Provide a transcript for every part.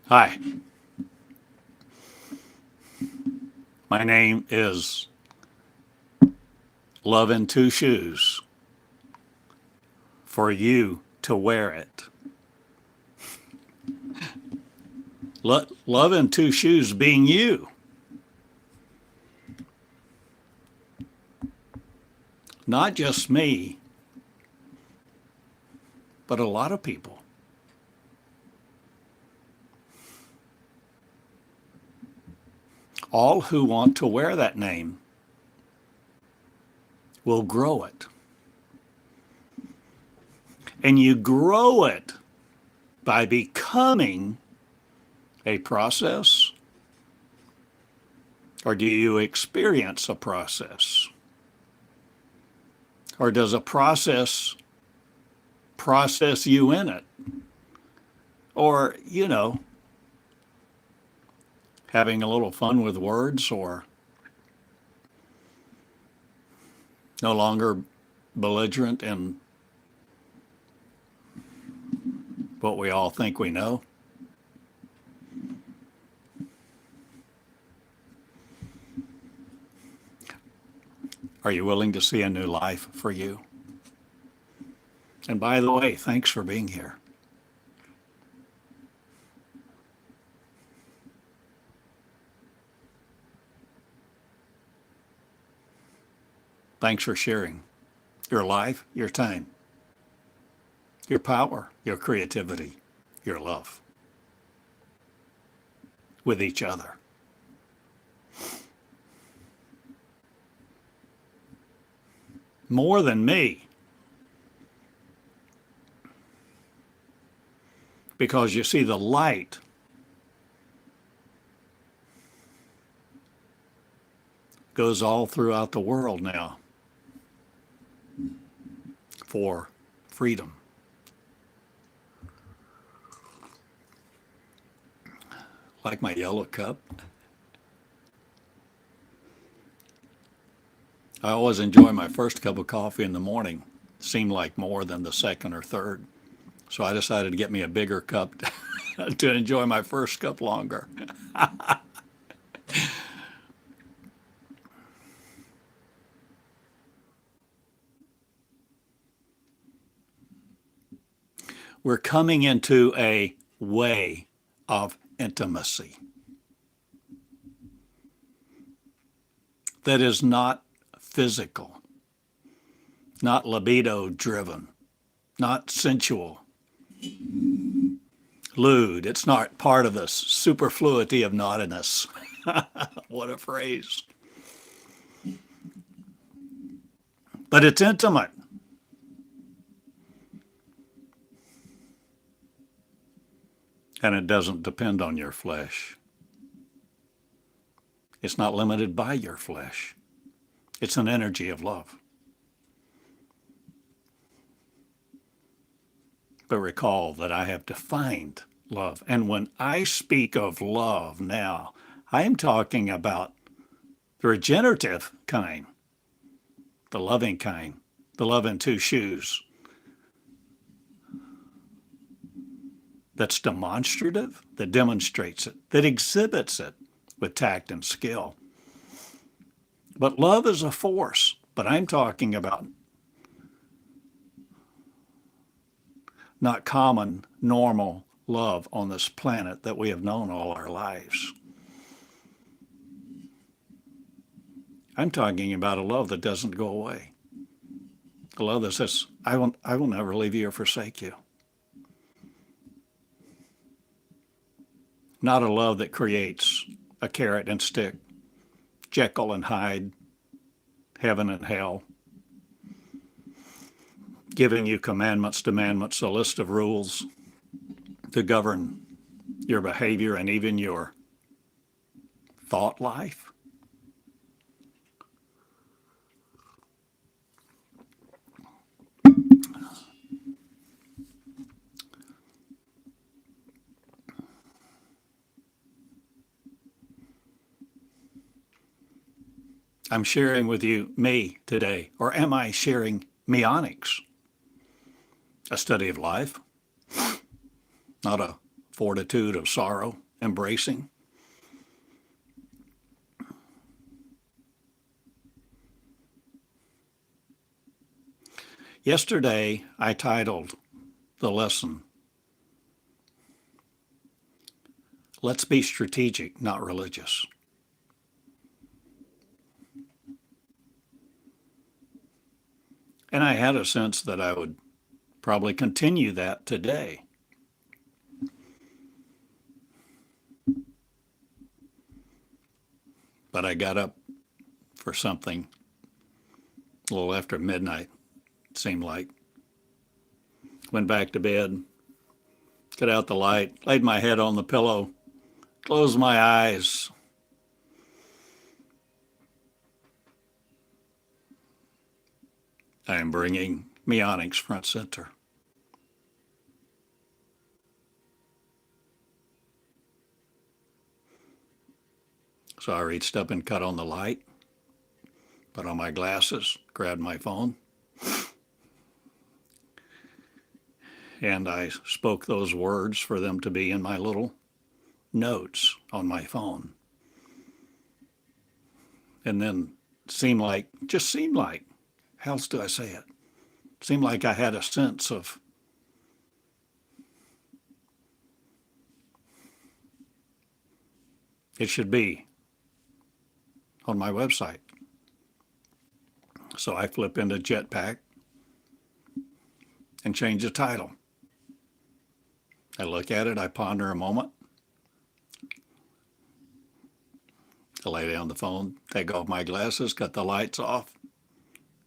Hi, my name is Love in Two Shoes for you to wear it. Love in Two Shoes being you, not just me, but a lot of people. All who want to wear that name will grow it. And you grow it by becoming a process, or do you experience a process? Or does a process you in it? Or, having a little fun with words, or no longer belligerent in what we all think we know? Are you willing to see a new life for you? And by the way, thanks for being here. Thanks for sharing your life, your time, your power, your creativity, your love with each other. More than me, because you see, the light goes all throughout the world now for freedom. Like my yellow cup. I always enjoy my first cup of coffee in the morning. Seemed like more than the second or third. So I decided to get me a bigger cup to enjoy my first cup longer. We're coming into a way of intimacy that is not physical, not libido driven, not sensual, lewd. It's not part of the superfluity of naughtiness. What a phrase. But it's intimate. And it doesn't depend on your flesh. It's not limited by your flesh. It's an energy of love. But recall that I have defined love. And when I speak of love now, I am talking about the regenerative kind, the loving kind, the love in two shoes. That's demonstrative, that demonstrates it, that exhibits it with tact and skill. But love is a force. But I'm talking about not common, normal love on this planet that we have known all our lives. I'm talking about a love that doesn't go away. A love that says, I will never leave you or forsake you. Not a love that creates a carrot and stick, Jekyll and Hyde, heaven and hell, giving you commandments, demandments, a list of rules to govern your behavior and even your thought life. I'm sharing with you me today, or am I sharing Meonics, a study of life, not a fortitude of sorrow, embracing. Yesterday, I titled the lesson, "Let's be strategic, not religious." And I had a sense that I would probably continue that today. But I got up for something a little after midnight, it seemed like. Went back to bed, got out the light, laid my head on the pillow, closed my eyes. I am bringing Meonics front center. So I reached up and cut on the light, put on my glasses, grabbed my phone, and I spoke those words for them to be in my little notes on my phone. And then just seemed like, how else do I say it? Seemed like I had a sense of it should be on my website. So I flip into Jetpack and change the title. I look at it, I ponder a moment. I lay down the phone, take off my glasses, cut the lights off,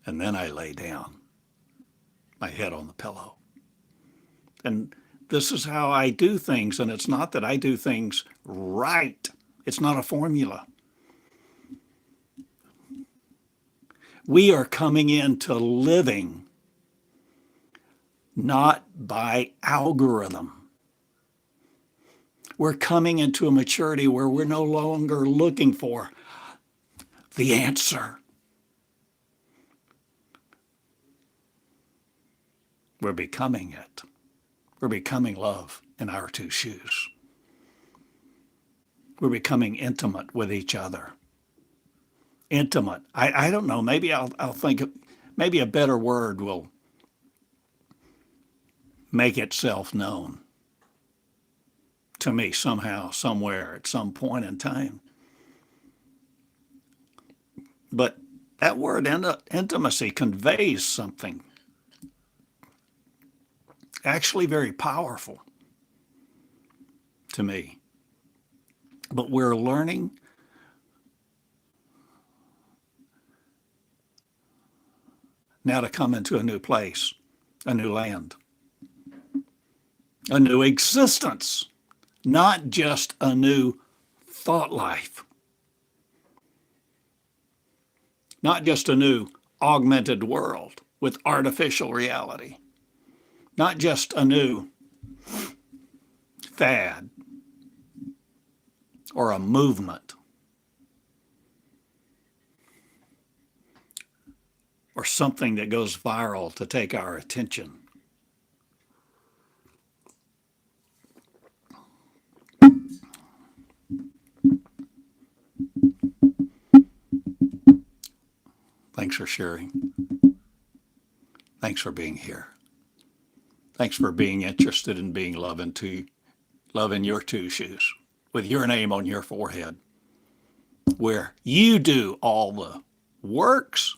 and then I lay down, my head on the pillow. And this is how I do things, and it's not that I do things right. It's not a formula. We are coming into living not by algorithm. We're coming into a maturity where we're no longer looking for the answer. We're becoming it. We're becoming love in our two shoes. We're becoming intimate with each other. Intimate. I don't know. Maybe I'll think maybe a better word will make itself known to me somehow, somewhere, at some point in time. But that word intimacy conveys something actually very powerful to me. But we're learning now to come into a new place, a new land, a new existence, not just a new thought life, not just a new augmented world with artificial reality, not just a new fad or a movement or something that goes viral to take our attention. Thanks for sharing. Thanks for being here. Thanks for being interested in being love in your two shoes, with your name on your forehead, where you do all the works.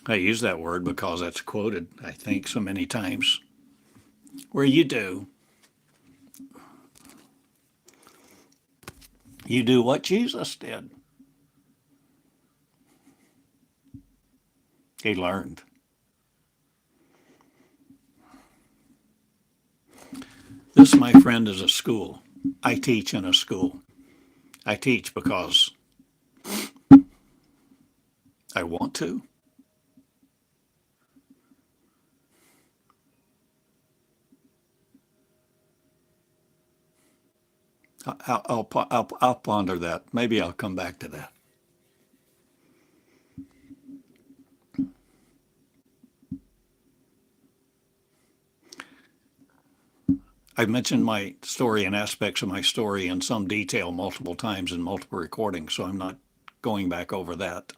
I use that word because that's quoted, I think, so many times. Where you do what Jesus did. He learned. This, my friend, is a school. I teach in a school. I teach because I want to. I'll ponder that. Maybe I'll come back to that. I've mentioned my story and aspects of my story in some detail multiple times in multiple recordings, so I'm not going back over that.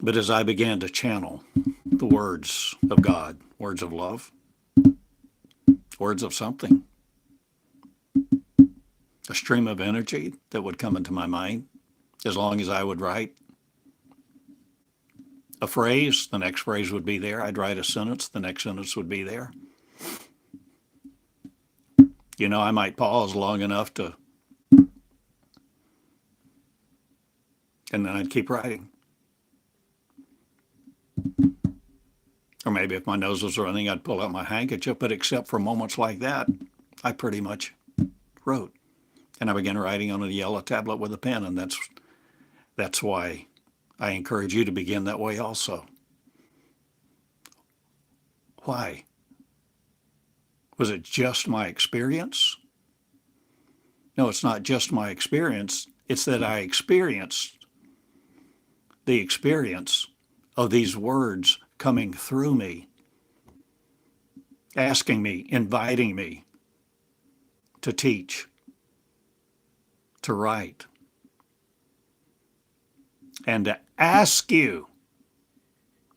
But as I began to channel the words of God, words of love, words of something, a stream of energy that would come into my mind as long as I would write a phrase, the next phrase would be there. I'd write a sentence, the next sentence would be there. You know, I might pause long enough to, and then I'd keep writing. Or maybe if my nose was running, I'd pull out my handkerchief. But except for moments like that, I pretty much wrote. And I began writing on a yellow tablet with a pen. And that's why I encourage you to begin that way also. Why? Was it just my experience? No, it's not just my experience. It's that I experienced the experience of these words coming through me, asking me, inviting me to teach, to write, and to ask you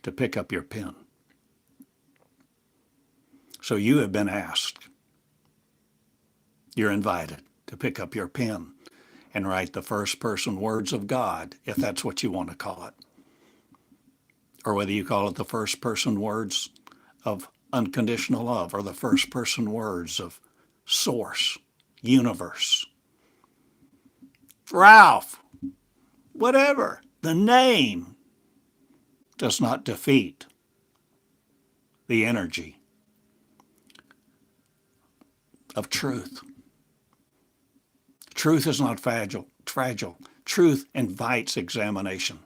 to pick up your pen. So you have been asked. You're invited to pick up your pen and write the first person words of God, if that's what you want to call it. Or whether you call it the first person words of unconditional love or the first person words of source, universe. Ralph, whatever. The name does not defeat the energy of truth. Truth is not fragile. Truth invites examination.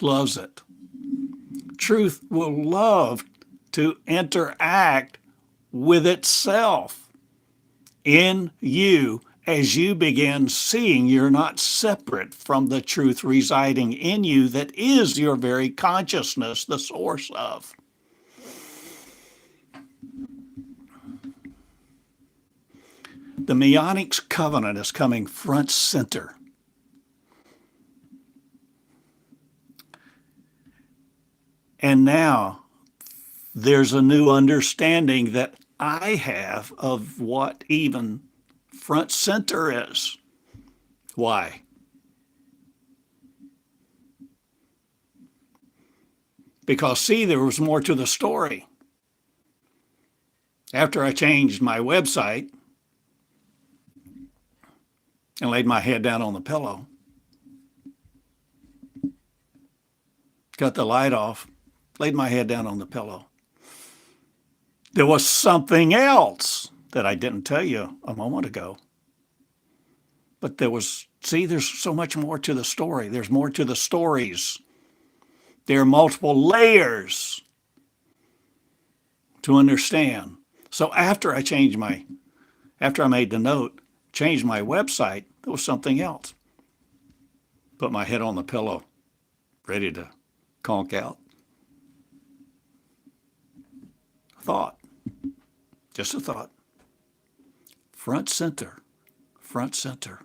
Loves it. Truth will love to interact with itself in you as you begin seeing you're not separate from the truth residing in you that is your very consciousness, the source of. The Meonics Covenant is coming front center. And now there's a new understanding that I have of what even front center is. Why? Because, see, there was more to the story. After I changed my website and laid my head down on the pillow, cut the light off, laid my head down on the pillow, there was something else that I didn't tell you a moment ago. But there's so much more to the story. There's more to the stories. There are multiple layers to understand. So after I made the note, changed my website, there was something else. Put my head on the pillow, ready to conk out. Thought. Just a thought. Front center. Front center.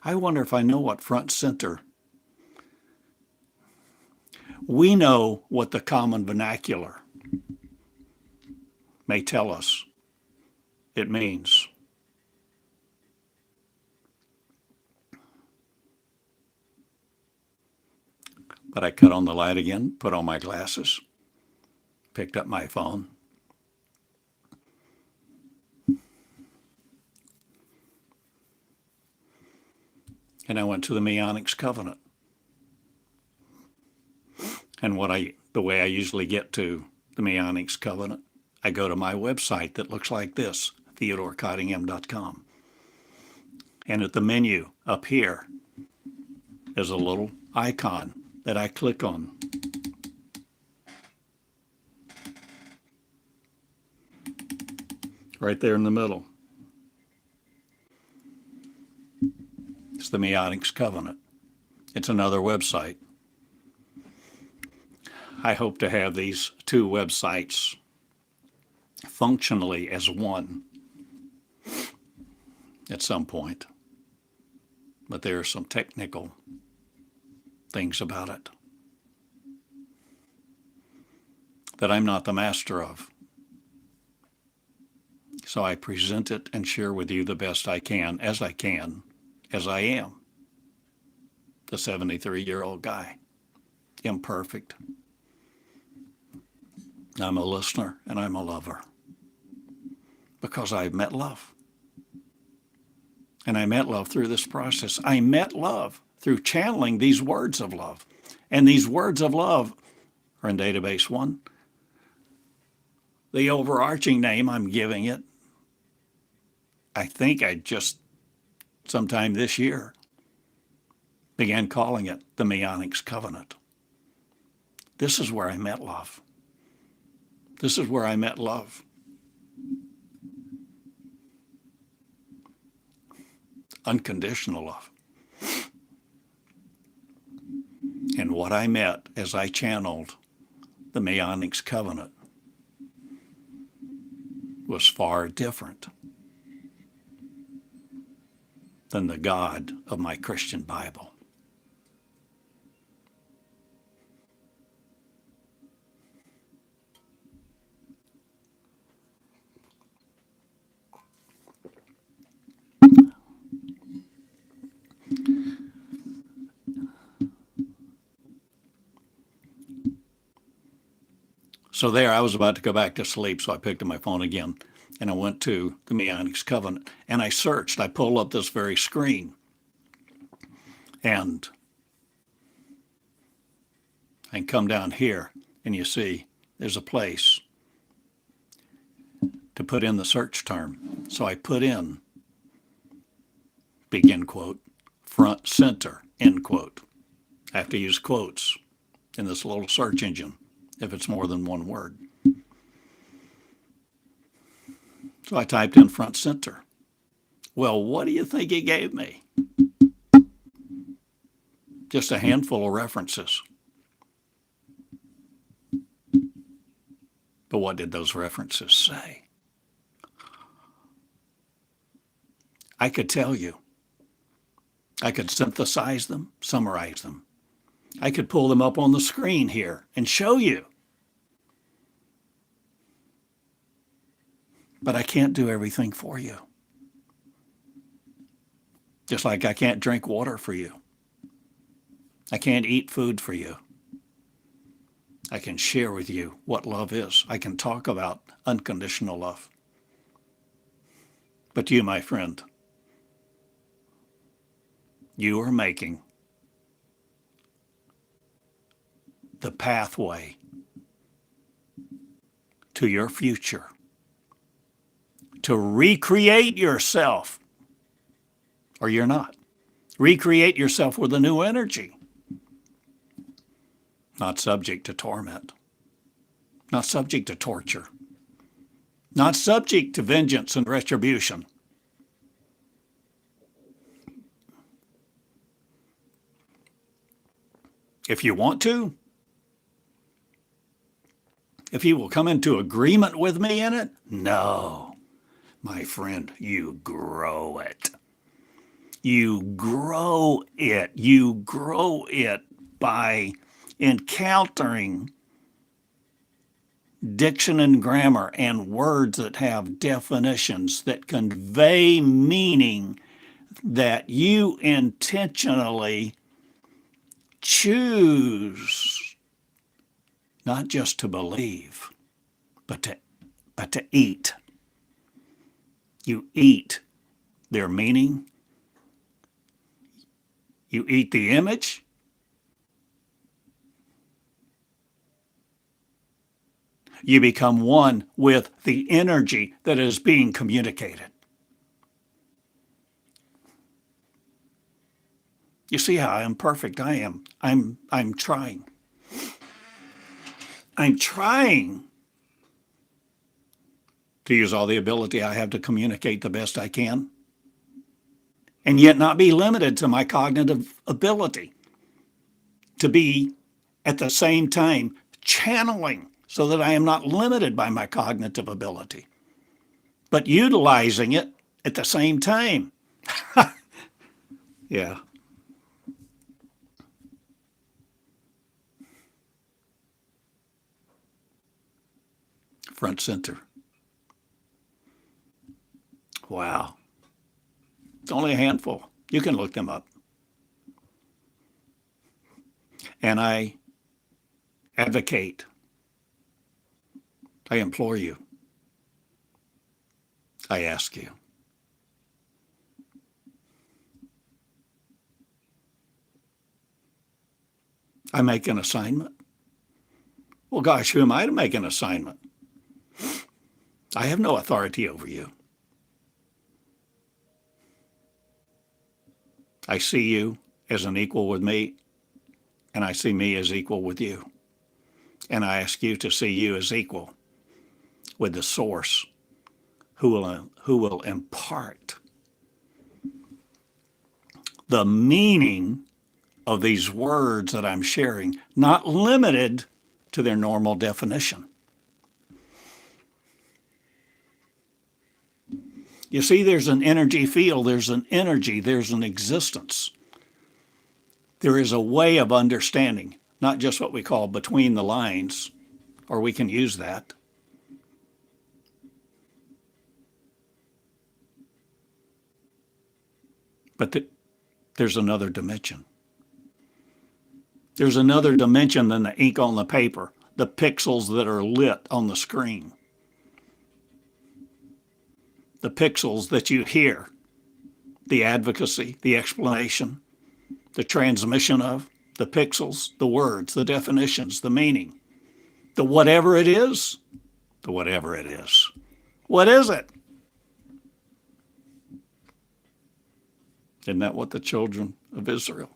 I wonder if I know what front center. We know what the common vernacular may tell us it means. But I cut on the light again, put on my glasses, picked up my phone. And I went to the Meonics Covenant. And the way I usually get to the Meonics Covenant, I go to my website that looks like this, TheodoreCottingham.com. And at the menu up here is a little icon that I click on. Right there in the middle. It's the Meonics Covenant. It's another website. I hope to have these two websites functionally as one at some point. But there are some technical things about it that I'm not the master of. So I present it and share with you the best I can, as I am, the 73-year-old guy, imperfect. I'm a listener and I'm a lover because I've met love. And I met love through this process. I met love through channeling these words of love. And these words of love are in database 1. The overarching name I'm giving it, I think I just sometime this year began calling it the Meonics Covenant. This is where I met love. This is where I met love. Unconditional love. And what I met as I channeled the Meonics Covenant was far different than the God of my Christian Bible. So there, I was about to go back to sleep, so I picked up my phone again, and I went to the Meonics Covenant, and I searched. I pulled up this very screen, and I come down here, and you see there's a place to put in the search term. So I put in, begin quote, front center, end quote. I have to use quotes in this little search engine if it's more than one word. So I typed in front center. Well, what do you think he gave me? Just a handful of references. But what did those references say? I could tell you. I could synthesize them, summarize them. I could pull them up on the screen here and show you. But I can't do everything for you. Just like I can't drink water for you. I can't eat food for you. I can share with you what love is. I can talk about unconditional love. But you, my friend, you are making the pathway to your future, to recreate yourself, or you're not. Recreate yourself with a new energy, not subject to torment, not subject to torture, not subject to vengeance and retribution. If you want to, if you will come into agreement with me in it, no, my friend, you grow it. You grow it. You grow it by encountering diction and grammar and words that have definitions that convey meaning that you intentionally choose not just to believe, but to eat. You eat their meaning. You eat the image. You become one with the energy that is being communicated. You see how imperfect I am. I'm trying. I'm trying to use all the ability I have to communicate the best I can, and yet not be limited to my cognitive ability. to be at the same time channeling so that I am not limited by my cognitive ability, but utilizing it at the same time. Yeah. Front center. Wow. It's only a handful. You can look them up. And I advocate, I implore you, I ask you, I make an assignment. Well, gosh, who am I to make an assignment? I have no authority over you. I see you as an equal with me, and I see me as equal with you. And I ask you to see you as equal with the source who will impart the meaning of these words that I'm sharing, not limited to their normal definition. You see, there's an energy field, there's an energy, there's an existence. There is a way of understanding, not just what we call between the lines, or we can use that. But there's another dimension. There's another dimension than the ink on the paper, the pixels that are lit on the screen, the pixels that you hear, the advocacy, the explanation, the transmission of, the pixels, the words, the definitions, the meaning, the whatever it is, the whatever it is. What is it? Isn't that what the children of Israel,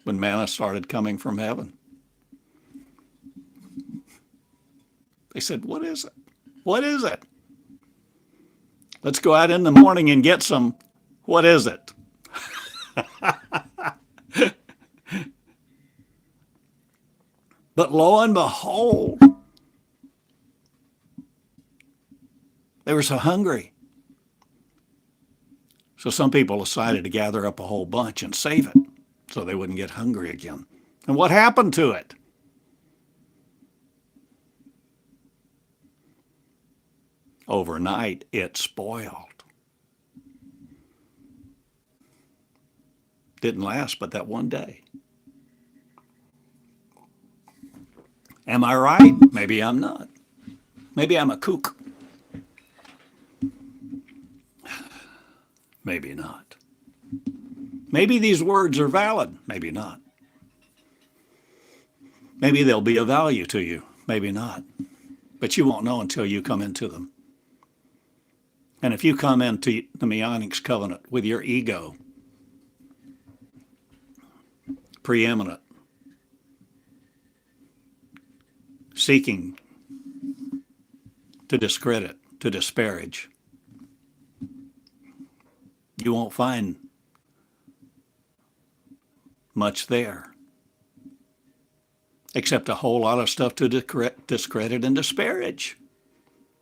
when manna started coming from heaven, they said, what is it? What is it? Let's go out in the morning and get some. What is it? But lo and behold, they were so hungry. So some people decided to gather up a whole bunch and save it so they wouldn't get hungry again. And what happened to it? Overnight, it spoiled. Didn't last but that one day. Am I right? Maybe I'm not. Maybe I'm a kook. Maybe not. Maybe these words are valid. Maybe not. Maybe they'll be of value to you. Maybe not. But you won't know until you come into them. And if you come into the Meonics Covenant with your ego preeminent, seeking to discredit, to disparage, you won't find much there, except a whole lot of stuff to discredit and disparage,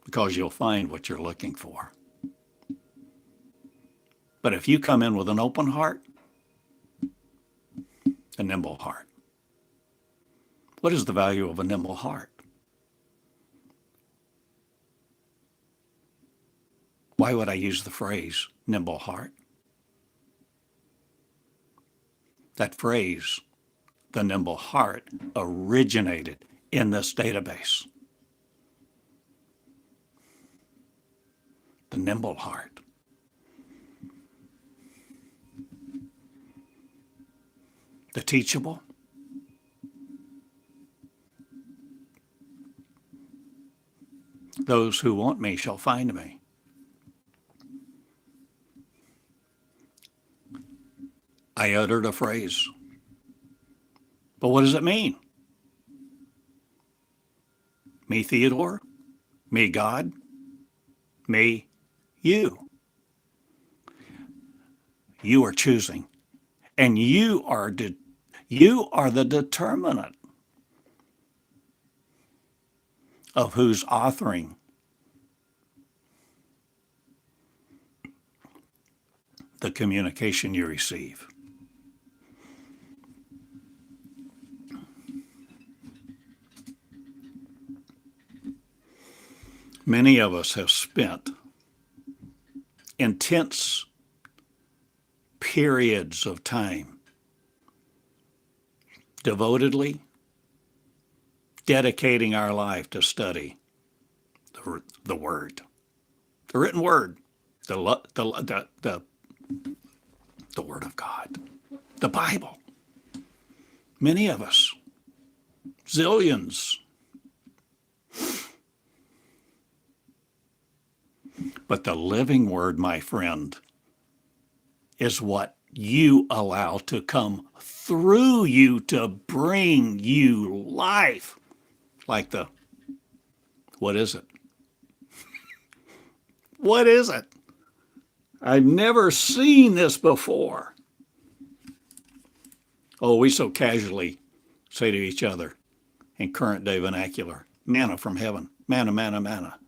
because you'll find what you're looking for. But if you come in with an open heart, a nimble heart. What is the value of a nimble heart? Why would I use the phrase nimble heart? That phrase, the nimble heart, originated in this database. The nimble heart. The teachable. Those who want me shall find me. I uttered a phrase. But what does it mean? Me, Theodore? Me, God? Me, you? You are choosing, and you You are the determinant of who's authoring the communication you receive. Many of us have spent intense periods of time devotedly dedicating our life to study the Word, the written Word, the Word of God, the Bible. Many of us, zillions. But the living Word, my friend, is what you allow to come through you to bring you life. Like what is it? What is it? I've never seen this before. Oh, we so casually say to each other in current day vernacular, manna from heaven, manna, manna, manna.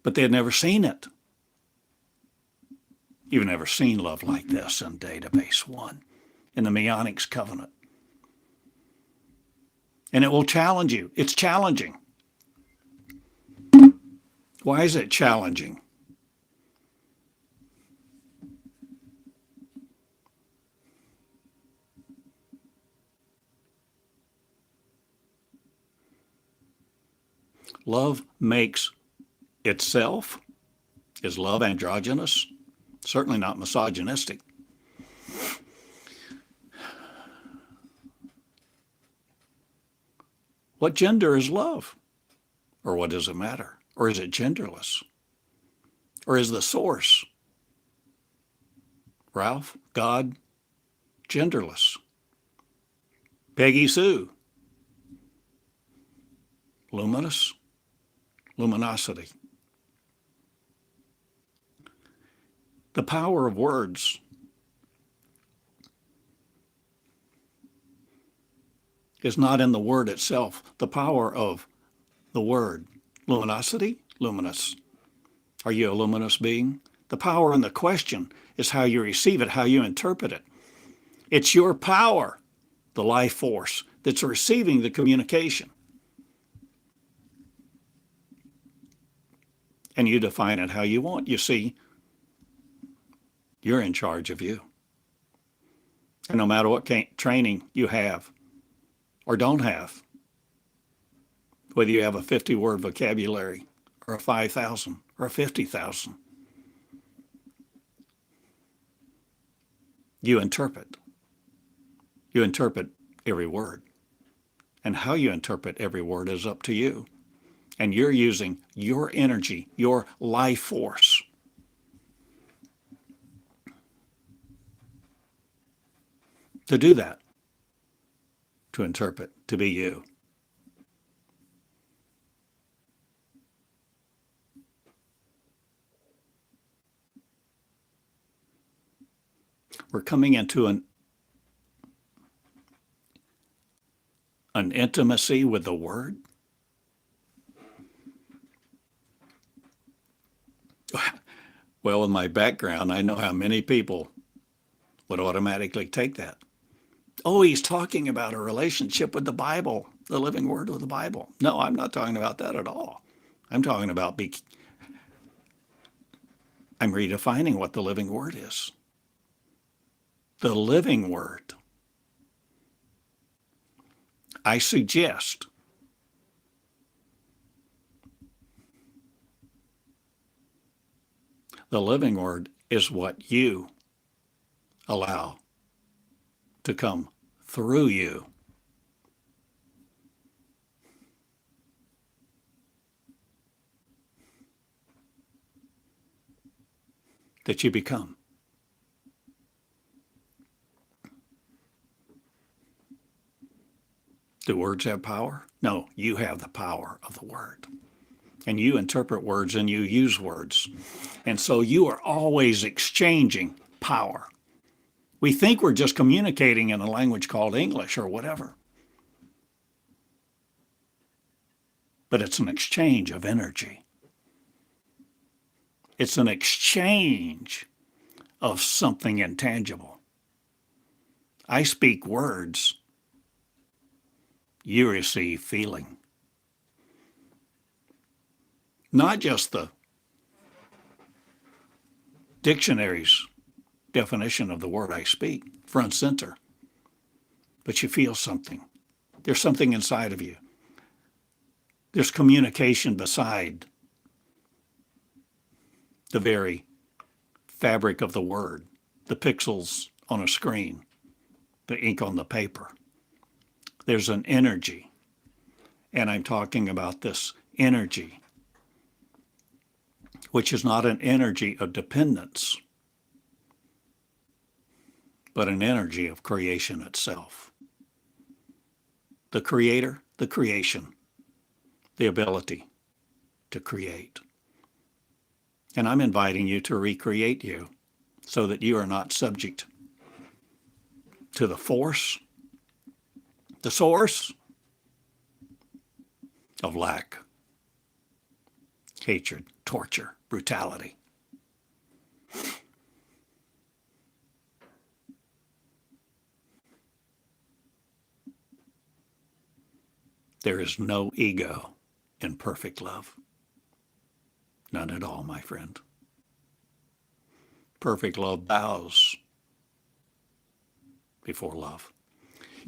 But they had never seen it. You've never seen love like this in Database 1, in the Meonics Covenant. And it will challenge you. It's challenging. Why is it challenging? Love makes itself. Is love androgynous? Certainly not misogynistic. What gender is love? Or what does it matter? Or is it genderless? Or is the source, Ralph, God, genderless? Peggy Sue, luminous, luminosity. The power of words is not in the word itself. The power of the word, luminosity, luminous. Are you a luminous being? The power in the question is how you receive it, how you interpret it. It's your power, the life force, that's receiving the communication. And you define it how you want. You see, you're in charge of you. And no matter what training you have or don't have, whether you have a 50-word vocabulary or a 5,000 or a 50,000, you interpret. You interpret every word. And how you interpret every word is up to you. And you're using your energy, your life force, to do that, to interpret, to be you. We're coming into an intimacy with the Word. Well, with my background, I know how many people would automatically take that. Oh, he's talking about a relationship with the Bible, the living Word of the Bible. No, I'm not talking about that at all. I'm talking about I'm redefining what the living Word is. The living Word. I suggest the living Word is what you allow to come through you. That you become. Do words have power? No, you have the power of the Word. And you interpret words and you use words. And so you are always exchanging power We think we're just communicating in a language called English or whatever. But it's an exchange of energy. It's an exchange of something intangible. I speak words. You receive feeling. Not just the dictionary's definition of the word I speak, front center, but you feel something. There's something inside of you. There's communication beside the very fabric of the word, the pixels on a screen, the ink on the paper. There's an energy, and I'm talking about this energy, which is not an energy of dependence, but an energy of creation itself. The creator, the creation, the ability to create. And I'm inviting you to recreate you so that you are not subject to the force, the source of lack, hatred, torture, brutality. There is no ego in perfect love. None at all, my friend. Perfect love bows before love.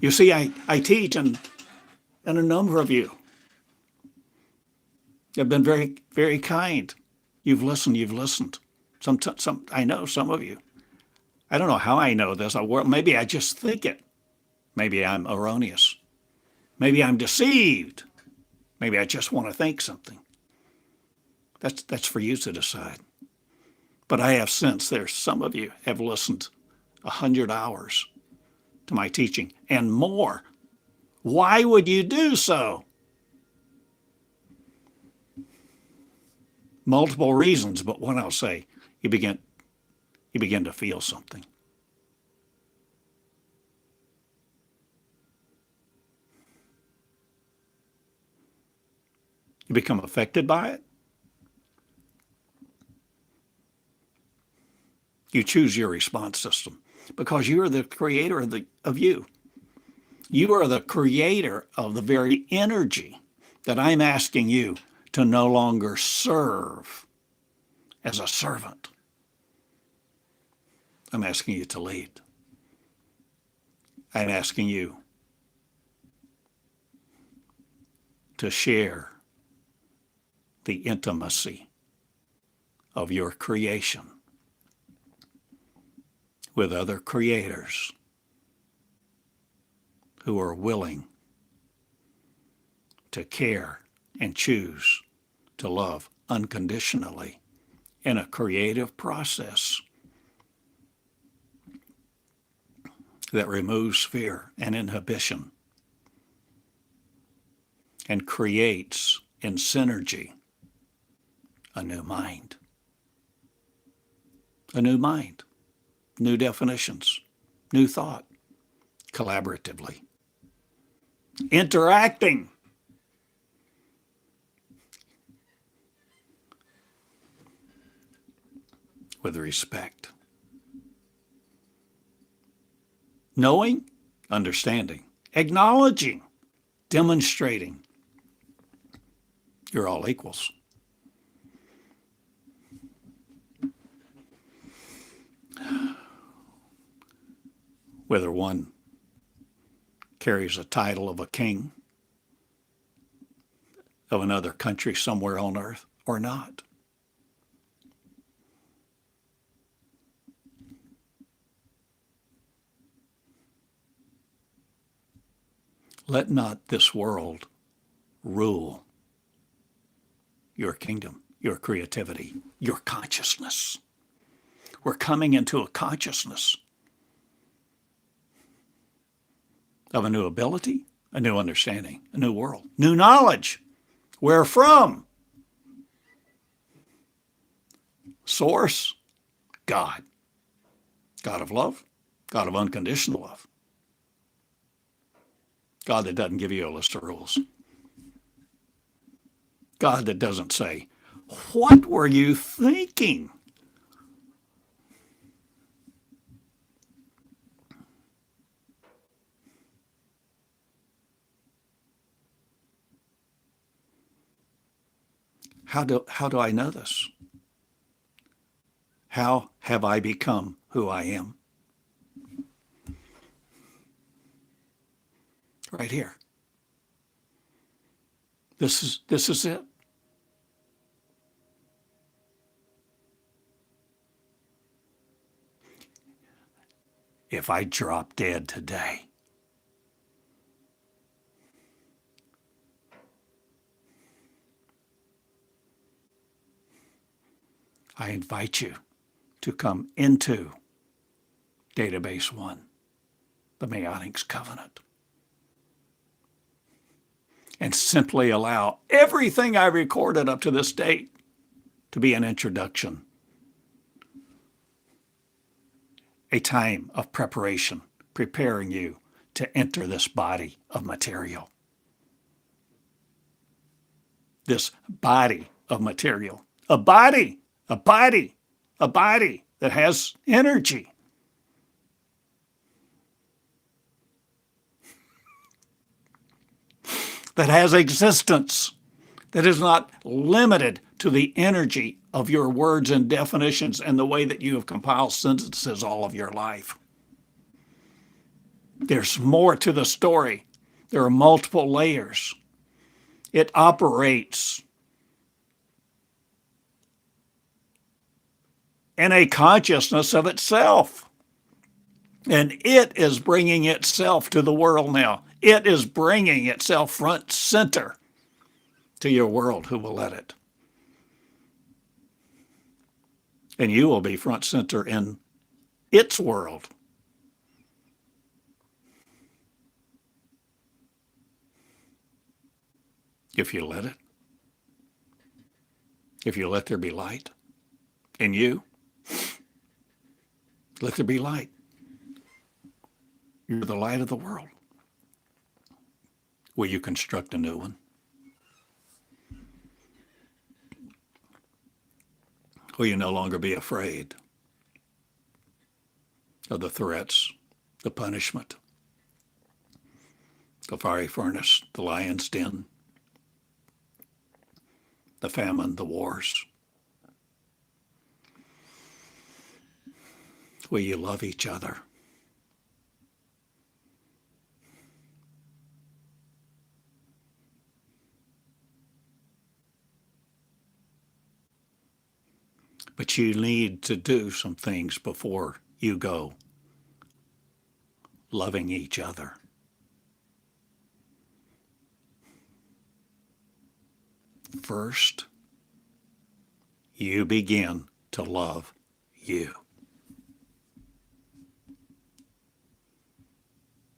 You see, I teach, and a number of you have been very, very kind. You've listened. Some, I know some of you. I don't know how I know this. Maybe I just think it. Maybe I'm erroneous. Maybe I'm deceived. Maybe I just want to think something. That's for you to decide. But I have sensed there's some of you have listened 100 hours to my teaching and more. Why would you do so? Multiple reasons, but one I'll say, you begin to feel something. You become affected by it. You choose your response system because you are the creator of you. You are the creator of the very energy that I'm asking you to no longer serve as a servant. I'm asking you to lead. I'm asking you to share the intimacy of your creation with other creators who are willing to care and choose to love unconditionally in a creative process that removes fear and inhibition and creates in synergy a new mind, new definitions, new thought, collaboratively, interacting. With respect. Knowing, understanding, acknowledging, demonstrating. You're all equals. Whether one carries a title of a king of another country somewhere on earth or not. Let not this world rule your kingdom, your creativity, your consciousness. We're coming into a consciousness of a new ability, a new understanding, a new world, new knowledge. Where from? Source, God. God of love, God of unconditional love. God that doesn't give you a list of rules. God that doesn't say, what were you thinking? How do I know this? How have I become who I am? Right here. This is it. If I drop dead today, I invite you to come into Database 1, the Meonics Covenant, and simply allow everything I recorded up to this date to be an introduction, a time of preparation, preparing you to enter this body of material. This body of material. A body that has energy. That has existence. That is not limited to the energy of your words and definitions and the way that you have compiled sentences all of your life. There's more to the story. There are multiple layers. It operates in a consciousness of itself. And it is bringing itself to the world now. It is bringing itself front center to your world who will let it. And you will be front center in its world. If you let it. If you let there be light in you, let there be light. You're the light of the world. Will you construct a new one? Will you no longer be afraid of the threats, the punishment, the fiery furnace, the lion's den, the famine, the wars? Will you love each other? But you need to do some things before you go loving each other. First, you begin to love you.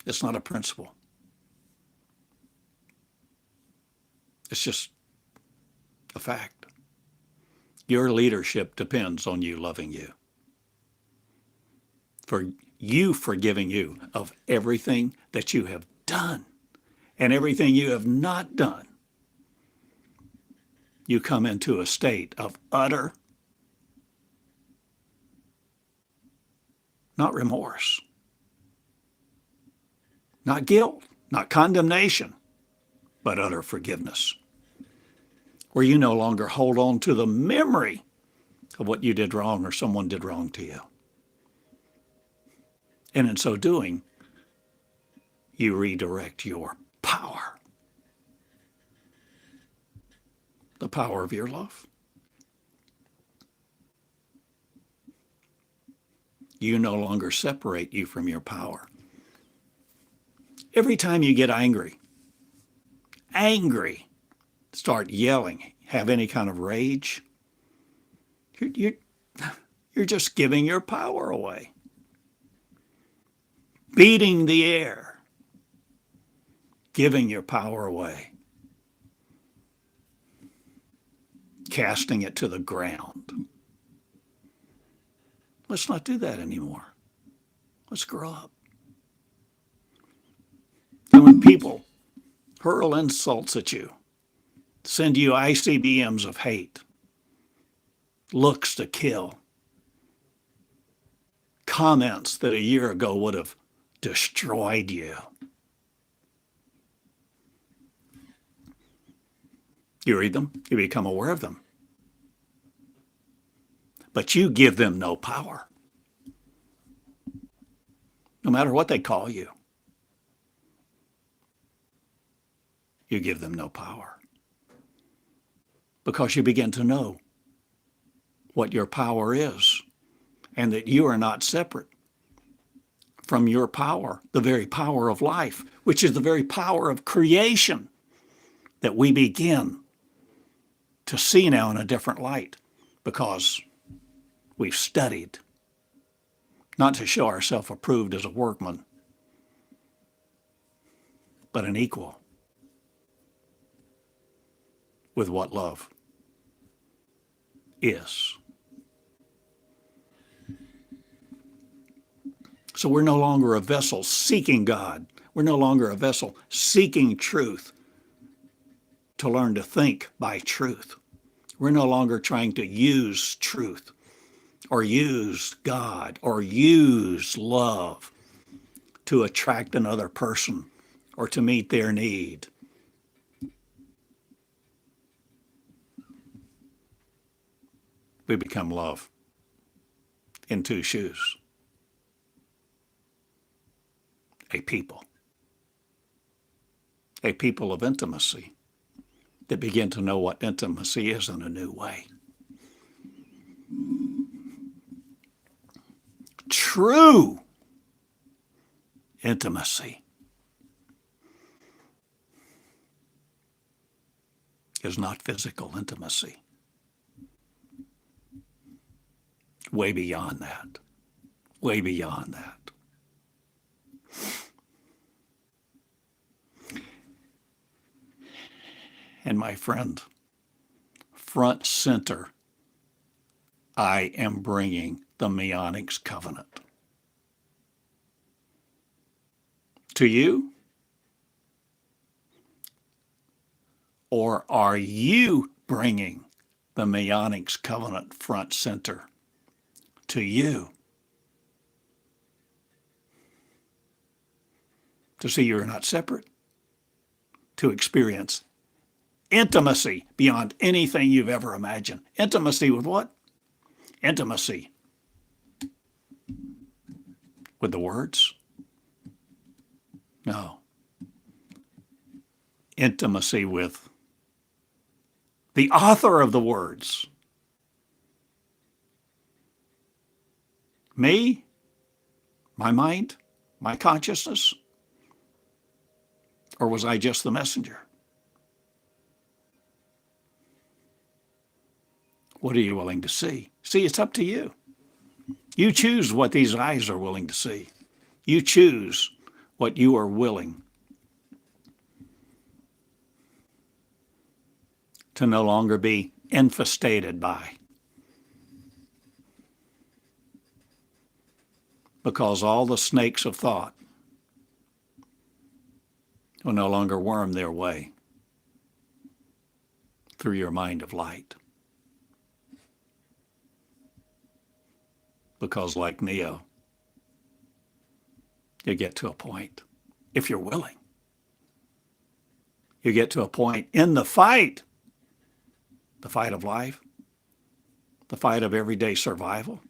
It's not a principle. It's just a fact. Your leadership depends on you loving you. For you forgiving you of everything that you have done and everything you have not done. You come into a state of utter, not remorse, not guilt, not condemnation, but utter forgiveness, where you no longer hold on to the memory of what you did wrong or someone did wrong to you. And in so doing, you redirect your power, the power of your love. You no longer separate you from your power. Every time you get angry, start yelling, have any kind of rage, you're just giving your power away. Beating the air, giving your power away. Casting it to the ground. Let's not do that anymore. Let's grow up. And when people hurl insults at you, send you ICBMs of hate, looks to kill, comments that a year ago would have destroyed you, you read them, you become aware of them. But you give them no power, no matter what they call you. You give them no power because you begin to know what your power is and that you are not separate from your power, the very power of life, which is the very power of creation that we begin to see now in a different light because we've studied, not to show ourselves approved as a workman, but an equal with what love is. So we're no longer a vessel seeking God. We're no longer a vessel seeking truth to learn to think by truth. We're no longer trying to use truth or use God or use love to attract another person or to meet their need. We become love in two shoes. A people of intimacy that begin to know what intimacy is in a new way. True intimacy is not physical intimacy. Way beyond that. Way beyond that. And my friend, front center, I am bringing the Meonics Covenant. To you? Or are you bringing the Meonics Covenant front center to you? To see you're not separate, to experience intimacy beyond anything you've ever imagined. Intimacy with what? Intimacy with the words? No. Intimacy with the author of the words. Me, my mind, my consciousness, or was I just the messenger? What are you willing to see? See, it's up to you. You choose what these eyes are willing to see. You choose what you are willing to no longer be infestated by. Because all the snakes of thought will no longer worm their way through your mind of light. Because like Neo, you get to a point, if you're willing, you get to a point in the fight of life, the fight of everyday survival,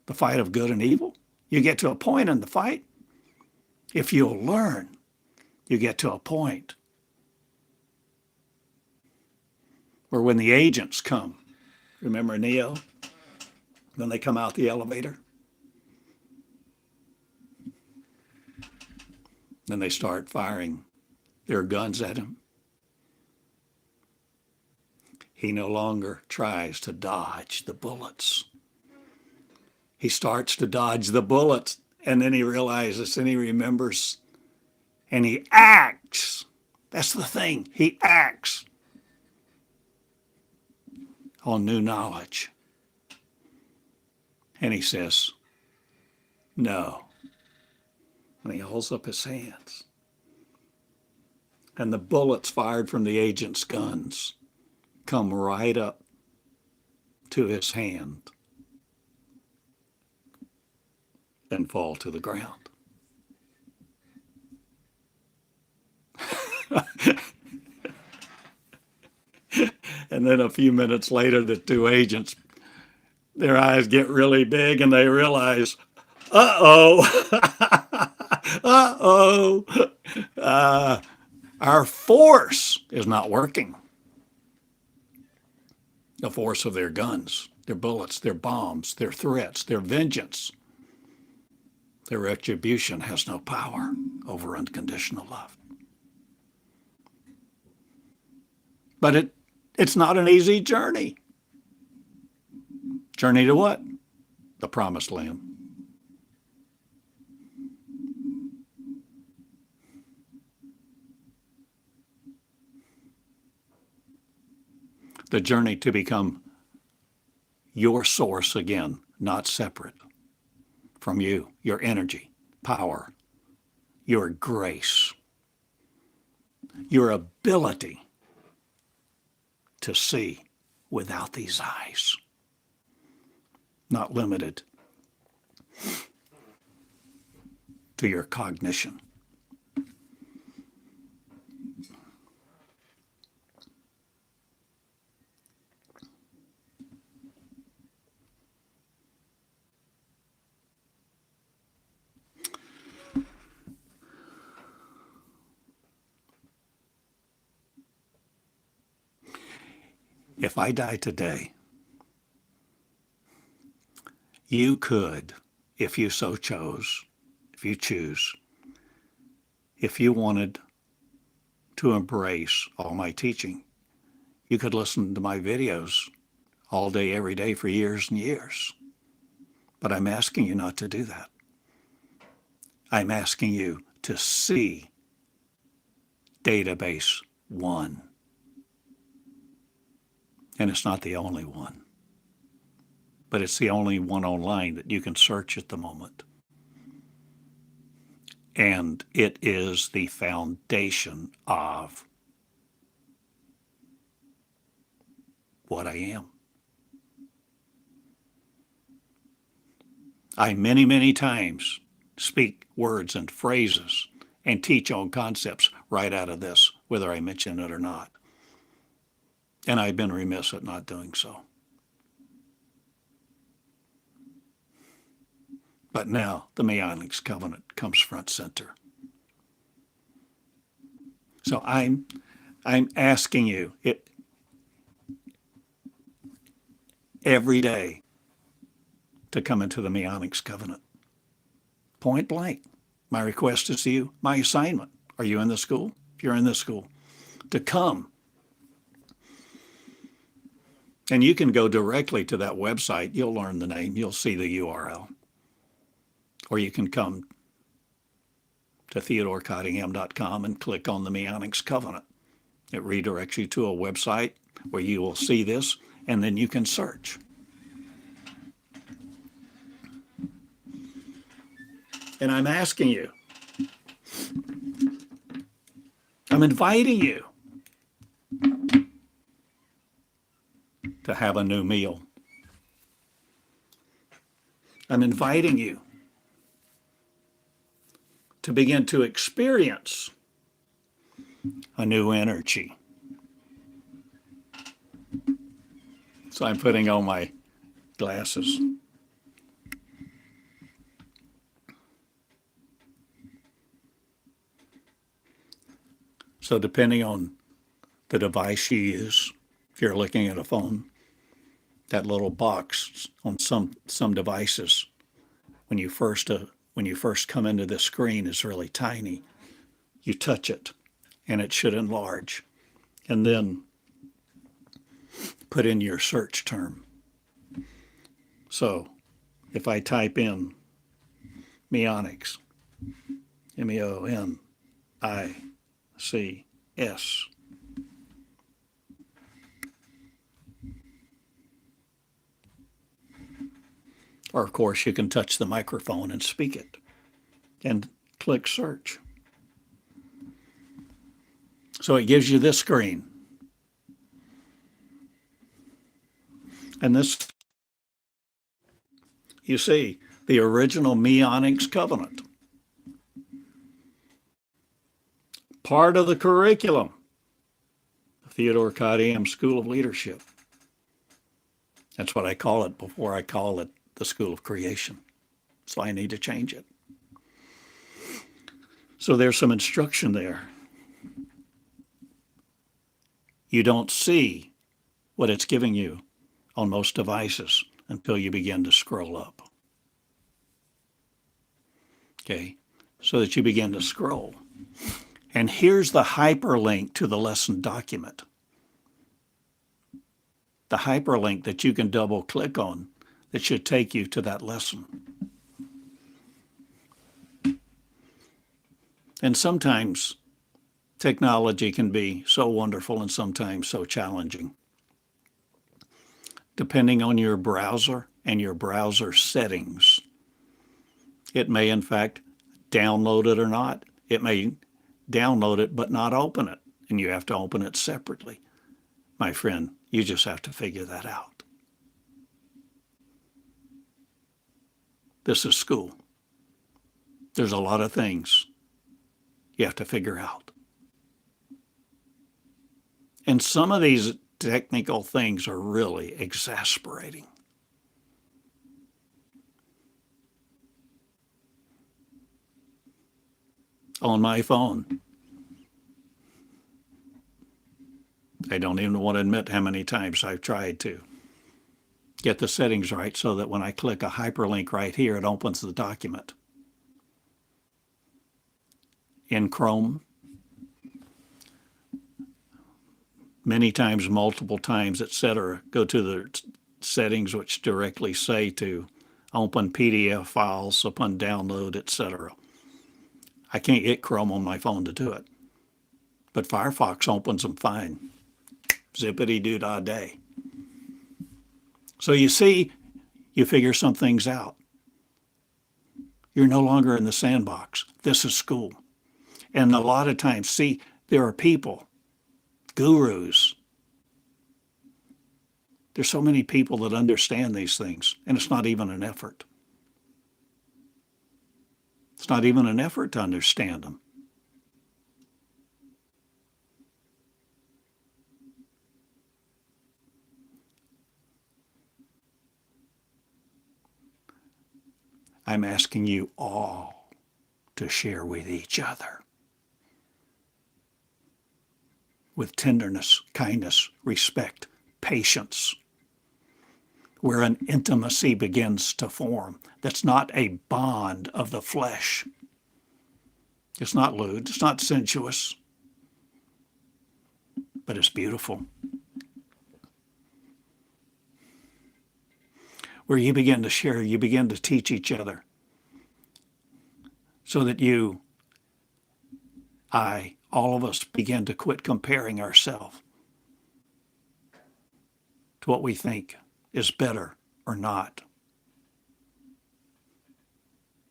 the fight of good and evil. You get to a point in the fight, if you'll learn, you get to a point where when the agents come, remember Neo, when they come out the elevator, then they start firing their guns at him. He no longer tries to dodge the bullets. He starts to dodge the bullets, and then he realizes, and he remembers, and he acts. That's the thing. He acts on new knowledge. And he says, no. And he holds up his hands. And the bullets fired from the agent's guns come right up to his hand and fall to the ground. And then a few minutes later, the two agents, their eyes get really big and they realize, uh-oh, uh-oh, our force is not working. The force of their guns, their bullets, their bombs, their threats, their vengeance, their retribution has no power over unconditional love. But it's not an easy journey. Journey to what? The promised land. The journey to become your source again, not separate from you, your energy, power, your grace, your ability to see without these eyes, not limited to your cognition. If I die today, you could, if you so chose, if you choose, if you wanted to embrace all my teaching, you could listen to my videos all day, every day for years and years. But I'm asking you not to do that. I'm asking you to see database 1. And it's not the only one, but it's the only one online that you can search at the moment. And it is the foundation of what I am. I many, many times speak words and phrases and teach on concepts right out of this, whether I mention it or not. And I've been remiss at not doing so. But now the Meonics Covenant comes front center. So I'm asking you every day to come into the Meonics Covenant. Point blank. My request is to you, my assignment. Are you in the school? If you're in the school, to come. And you can go directly to that website. You'll learn the name. You'll see the URL. Or you can come to theodorcottingham.com and click on the Meonics Covenant. It redirects you to a website where you will see this, and then you can search. And I'm asking you, I'm inviting you to have a new meal. I'm inviting you to begin to experience a new energy. So I'm putting on my glasses. So depending on the device you use, if you're looking at a phone, that little box on some devices, when you first come into the screen, is really tiny. You touch it, and it should enlarge, and then put in your search term. So, if I type in Meonics, Meonics, Or, of course, you can touch the microphone and speak it and click search. So it gives you this screen. And this, you see, the original Meonics Covenant. Part of the curriculum, the Theodore Cottingham School of Leadership. That's what I call it before I call it the School of Creation. So I need to change it. So there's some instruction there. You don't see what it's giving you on most devices until you begin to scroll up. Okay, so that you begin to scroll. And here's the hyperlink to the lesson document. The hyperlink that you can double click on that should take you to that lesson. And sometimes technology can be so wonderful and sometimes so challenging. Depending on your browser and your browser settings, it may in fact download it or not. It may download it but not open it, and you have to open it separately. My friend, you just have to figure that out. This is school. There's a lot of things you have to figure out. And some of these technical things are really exasperating. On my phone, I don't even want to admit how many times I've tried to get the settings right so that when I click a hyperlink right here, it opens the document. In Chrome, many times, multiple times, etc. Go to the settings which directly say to open PDF files upon download, etc. I can't get Chrome on my phone to do it, but Firefox opens them fine. Zippity-doo-dah-day. So you see, you figure some things out. You're no longer in the sandbox. This is school. And a lot of times, see, there are people, gurus. There's so many people that understand these things, and it's not even an effort. It's not even an effort to understand them. I'm asking you all to share with each other with tenderness, kindness, respect, patience, where an intimacy begins to form that's not a bond of the flesh. It's not lewd, it's not sensuous, but it's beautiful. Where you begin to share, you begin to teach each other so that you, I, all of us begin to quit comparing ourselves to what we think is better or not.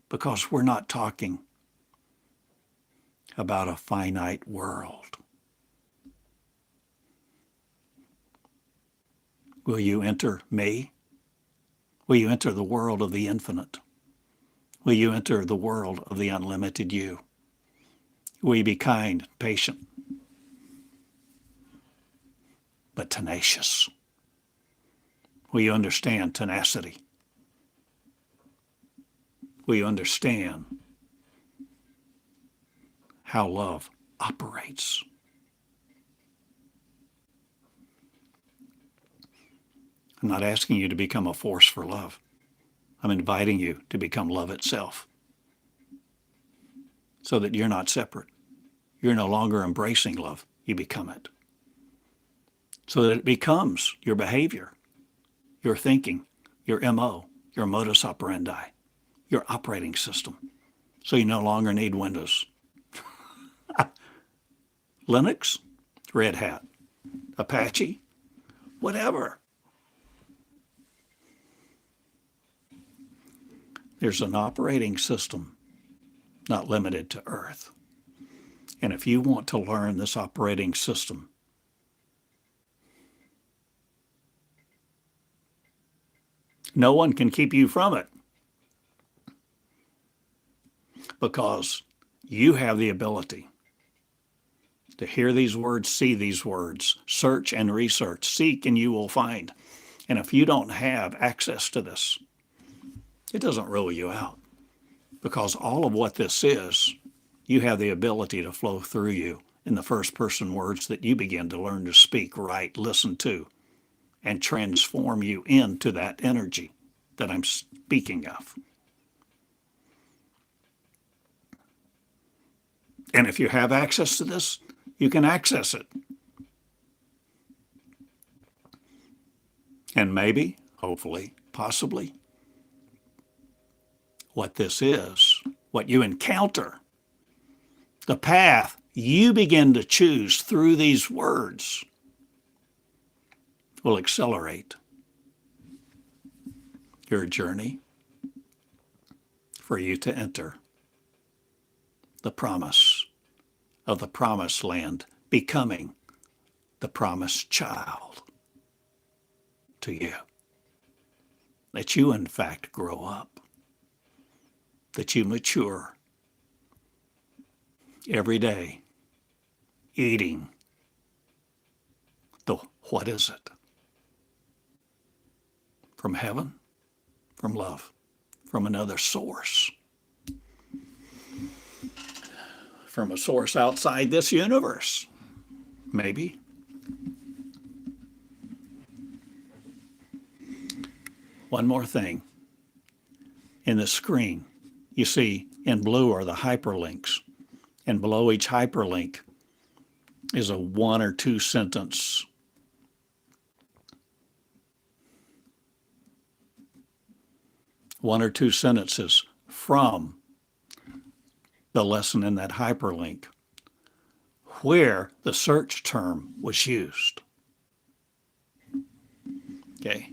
Because we're not talking about a finite world. Will you enter me? Will you enter the world of the infinite? Will you enter the world of the unlimited you? Will you be kind, patient, but tenacious? Will you understand tenacity? Will you understand how love operates? I'm not asking you to become a force for love. I'm inviting you to become love itself so that you're not separate. You're no longer embracing love. You become it. So that it becomes your behavior, your thinking, your MO, your modus operandi, your operating system. So you no longer need Windows. Linux, Red Hat, Apache, whatever. There's an operating system not limited to Earth. And if you want to learn this operating system, no one can keep you from it, because you have the ability to hear these words, see these words, search and research, seek and you will find. And if you don't have access to this, it doesn't rule you out, because all of what this is, you have the ability to flow through you in the first person words that you begin to learn to speak, write, listen to, and transform you into that energy that I'm speaking of. And if you have access to this, you can access it. And maybe, hopefully, possibly, what this is, what you encounter, the path you begin to choose through these words will accelerate your journey for you to enter the promise of the promised land, becoming the promised child to you. That you, in fact, grow up, that you mature every day, eating the what is it? From heaven, from love, from another source, from a source outside this universe, maybe. One more thing. In the screen, you see in blue are the hyperlinks, and below each hyperlink is a 1 or 2 sentence sentences from the lesson in that hyperlink where the search term was used. Okay.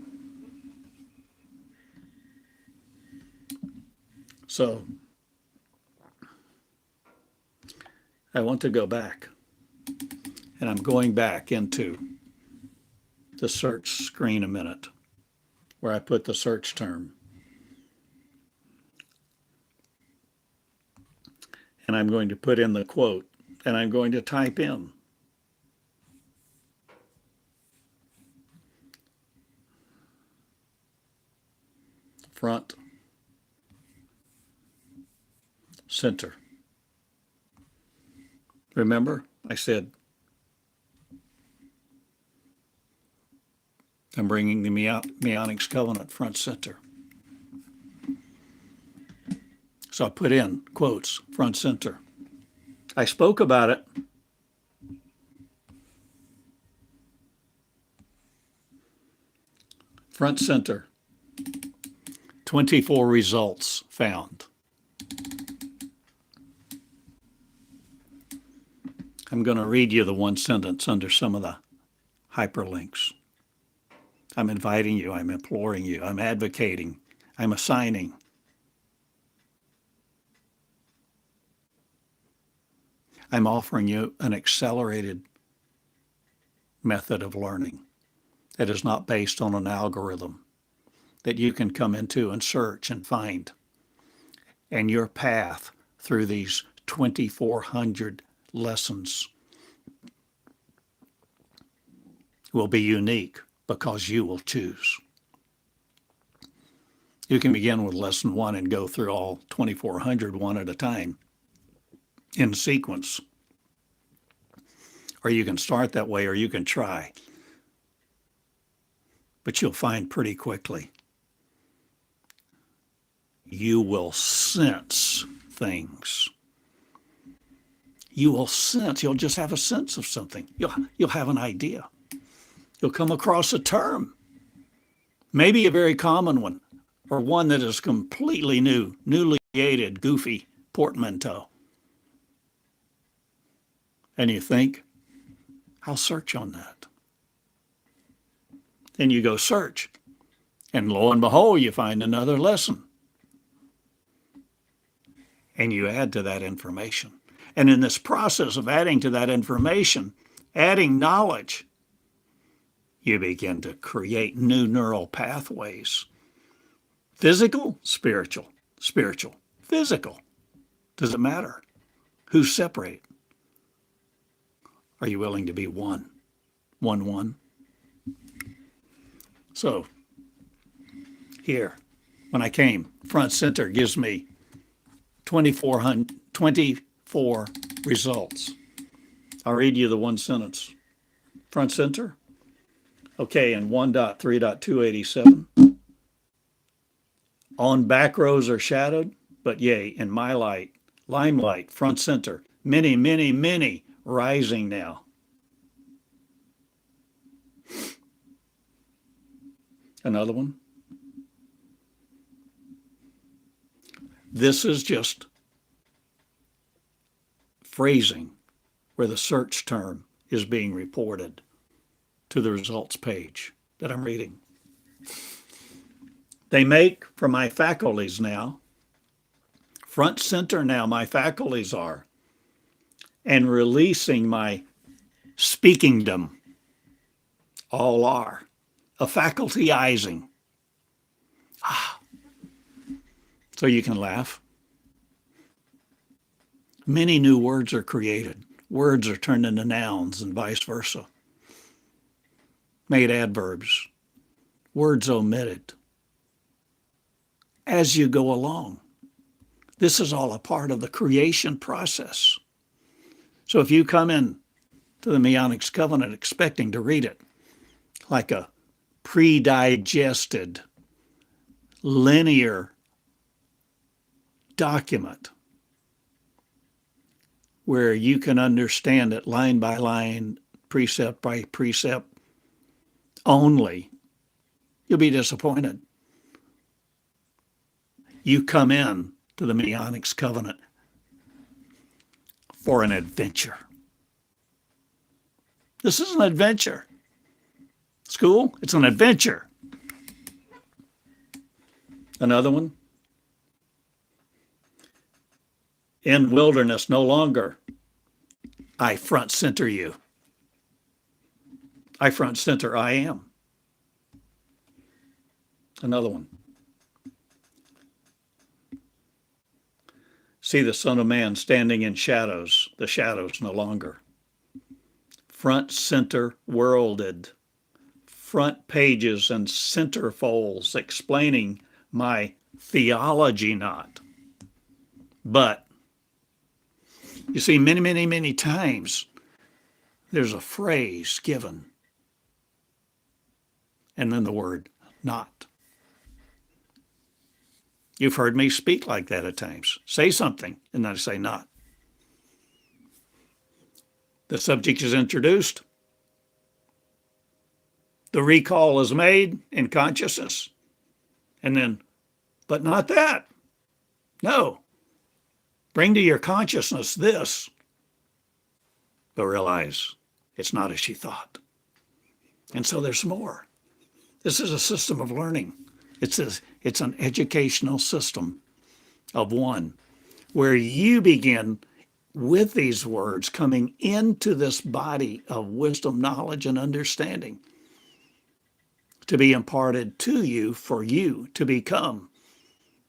So I want to go back, and I'm going back into the search screen a minute where I put the search term. And I'm going to put in the quote, and I'm going to type in front center. Remember, I said I'm bringing the Meonics Covenant front center. So I put in quotes, front center. I spoke about it. Front center. 24 results found. I'm going to read you the one sentence under some of the hyperlinks. I'm inviting you, I'm imploring you, I'm advocating, I'm assigning. I'm offering you an accelerated method of learning that is not based on an algorithm that you can come into and search and find. And your path through these 2,400 lessons will be unique because you will choose. You can begin with lesson 1 and go through all 2,400 one at a time in sequence. Or you can start that way, or you can try. But you'll find pretty quickly you will sense things. You will sense, you'll just have a sense of something. You'll have an idea. You'll come across a term, maybe a very common one, or one that is completely new, newly created, goofy portmanteau. And you think, I'll search on that. Then you go search, and lo and behold, you find another lesson. and you add to that information. And in this process of adding to that information, adding knowledge, you begin to create new neural pathways. Physical, spiritual, spiritual, physical. Does it matter? Who's separate? Are you willing to be one? One. So, here, when I came, front center gives me 24 results. I'll read you the one sentence. Front center. Okay, in 1.3.287. On back rows are shadowed, but yea, in my light, limelight, front center, many, rising now. Another one. This is just phrasing where the search term is being reported to the results page that I'm reading. They make for my faculties now, front center now my faculties are, and releasing my speakingdom, all are, a facultyizing. So you can laugh. Many new words are created. Words are turned into nouns and vice versa. Made adverbs. Words omitted. As you go along. This is all a part of the creation process. So if you come in to the Meonics Covenant expecting to read it like a pre-digested, linear document where you can understand it line by line, precept by precept only, you'll be disappointed. You come in to the Meonics Covenant for an adventure. This is an adventure. School, it's an adventure. Another one. In wilderness no longer, I front center you. I front center I am. Another one. See the Son of Man standing in shadows, the shadows no longer. Front center worlded. Front pages and centerfolds explaining my theology not. But you see, many times there's a phrase given and then the word not. You've heard me speak like that at times. Say something and then I say not. The subject is introduced. The recall is made in consciousness. And then, but not that. No. Bring to your consciousness this, but realize it's not as you thought. And so there's more. This is a system of learning. It's an educational system of one, where you begin with these words coming into this body of wisdom, knowledge, and understanding to be imparted to you for you to become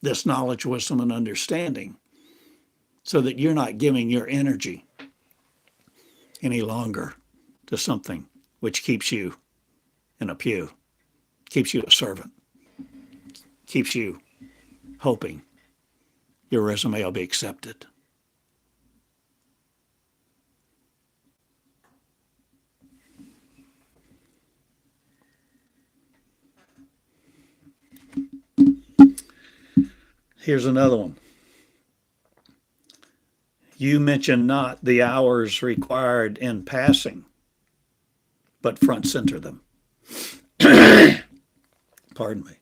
this knowledge, wisdom, and understanding, so that you're not giving your energy any longer to something which keeps you in a pew, keeps you a servant, keeps you hoping your resume will be accepted. Here's another one. You mention not the hours required in passing, but front center them. Pardon me.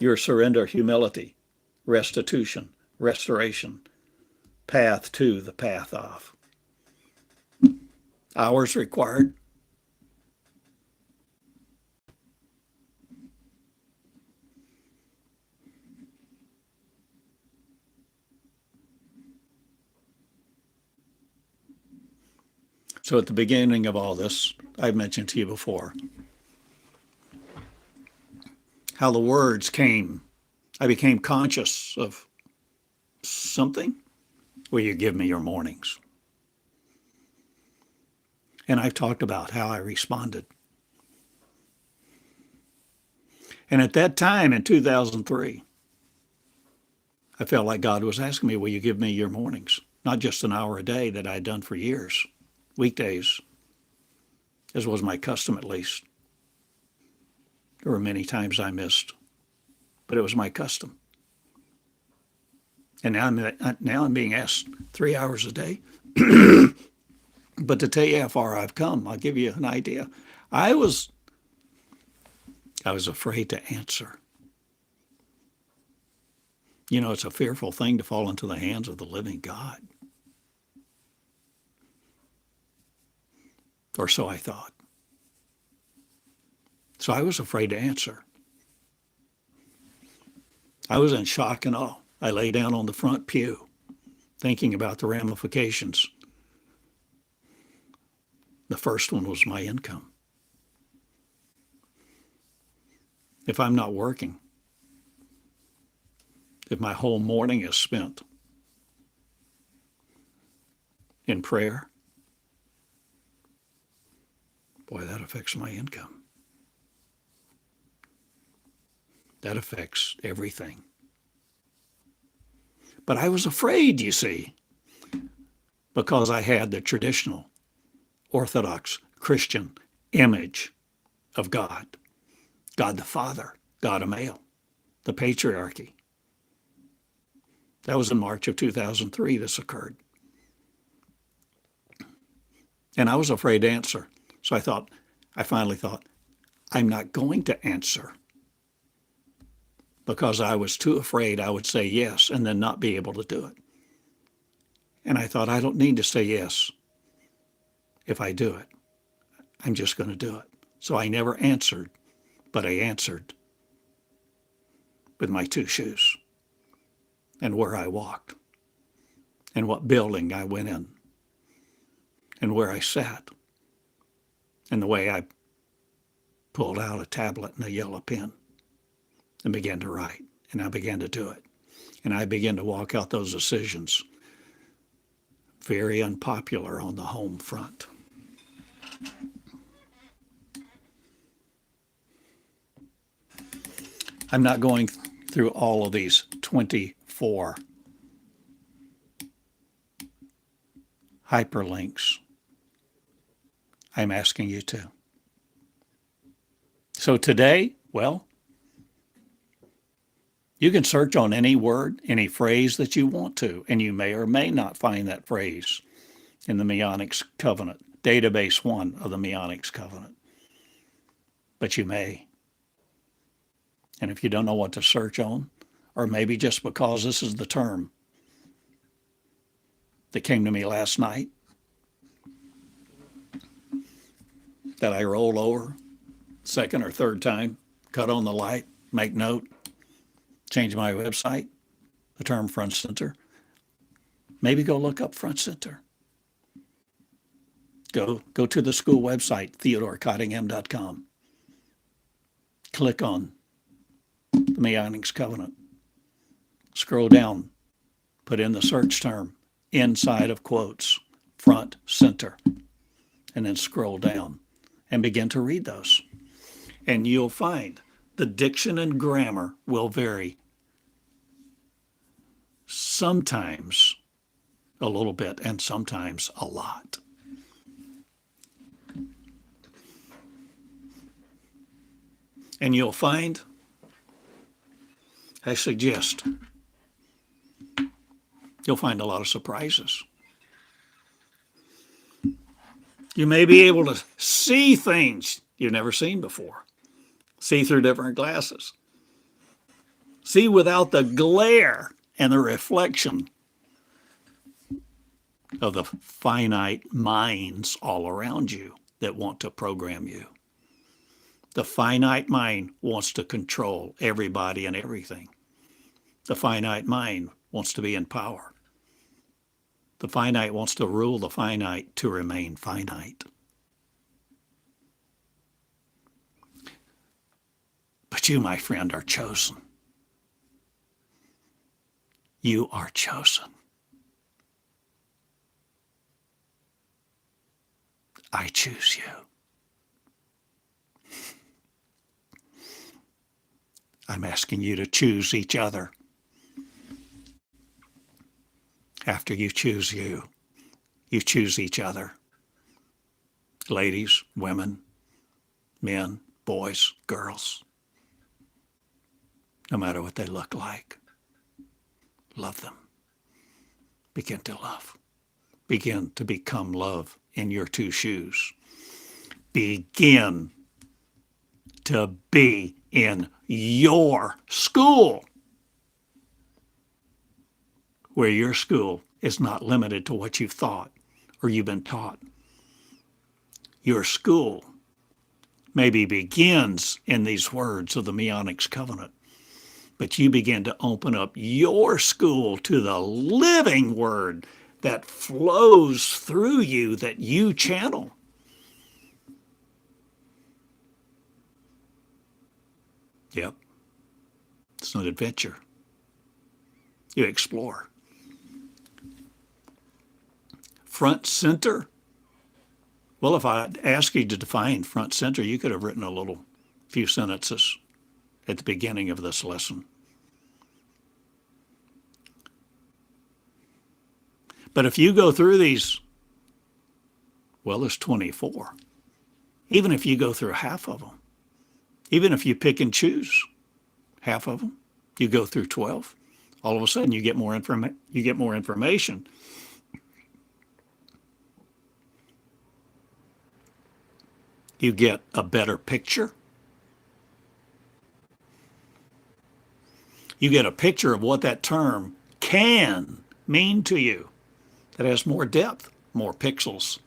Your surrender, humility, restitution, restoration, path to the path of. Hours required. So at the beginning of all this, I've mentioned to you before how the words came. I became conscious of something. Will you give me your mornings? And I've talked about how I responded. And at that time in 2003, I felt like God was asking me, will you give me your mornings? Not just an hour a day that I had done for years, weekdays, as was my custom at least. There were many times I missed, but it was my custom. And now I'm being asked 3 hours a day. But to tell you how far I've come, I'll give you an idea. I was afraid to answer. You know, it's a fearful thing to fall into the hands of the living God. Or so I thought. So I was afraid to answer. I was in shock and awe. I lay down on the front pew, thinking about the ramifications. The first one was my income. If I'm not working, if my whole morning is spent in prayer, boy, that affects my income. That affects everything. But I was afraid, you see, because I had the traditional Orthodox Christian image of God. God the Father, God a male, the patriarchy. That was in March of 2003 this occurred. And I was afraid to answer. So I finally thought, I'm not going to answer, because I was too afraid I would say yes and then not be able to do it. And I thought, I don't need to say yes if I do it. I'm just going to do it. So I never answered, but I answered with my two shoes and where I walked and what building I went in and where I sat and the way I pulled out a tablet and a yellow pen and began to write, and I began to do it. And I began to walk out those decisions, very unpopular on the home front. I'm not going through all of these 24 hyperlinks. I'm asking you to. So today, well, you can search on any word, any phrase that you want to, and you may or may not find that phrase in the Meonics Covenant, database 1 of the Meonics Covenant. But you may. And if you don't know what to search on, or maybe just because this is the term that came to me last night, that I rolled over second or third time, cut on the light, make note, change my website, the term front center. Maybe go look up front center. Go to the school website, theodorcottingham.com. Click on the Meonics Covenant. Scroll down, put in the search term, inside of quotes, front center, and then scroll down and begin to read those. And you'll find the diction and grammar will vary, sometimes a little bit and sometimes a lot. And you'll find, I suggest, you'll find a lot of surprises. You may be able to see things you've never seen before. See through different glasses. See without the glare and the reflection of the finite minds all around you that want to program you. The finite mind wants to control everybody and everything. The finite mind wants to be in power. The finite wants to rule the finite to remain finite. But you, my friend, are chosen. You are chosen. I choose you. I'm asking you to choose each other. After you choose you choose each other. Ladies, women, men, boys, girls. No matter what they look like. Love them. Begin to love. Begin to become love in your two shoes. Begin to be in your school, where your school is not limited to what you've thought or you've been taught. Your school maybe begins in these words of the Meonics Covenant, but you begin to open up your school to the living word that flows through you, that you channel. Yep. It's an adventure. You explore. Front center. Well, if I asked you to define front center, you could have written a little few sentences at the beginning of this lesson. But if you go through these, well, there's 24. Even if you go through half of them, even if you pick and choose half of them, you go through 12, all of a sudden you get more information. You get a better picture. You get a picture of what that term can mean to you. That has more depth, more pixels,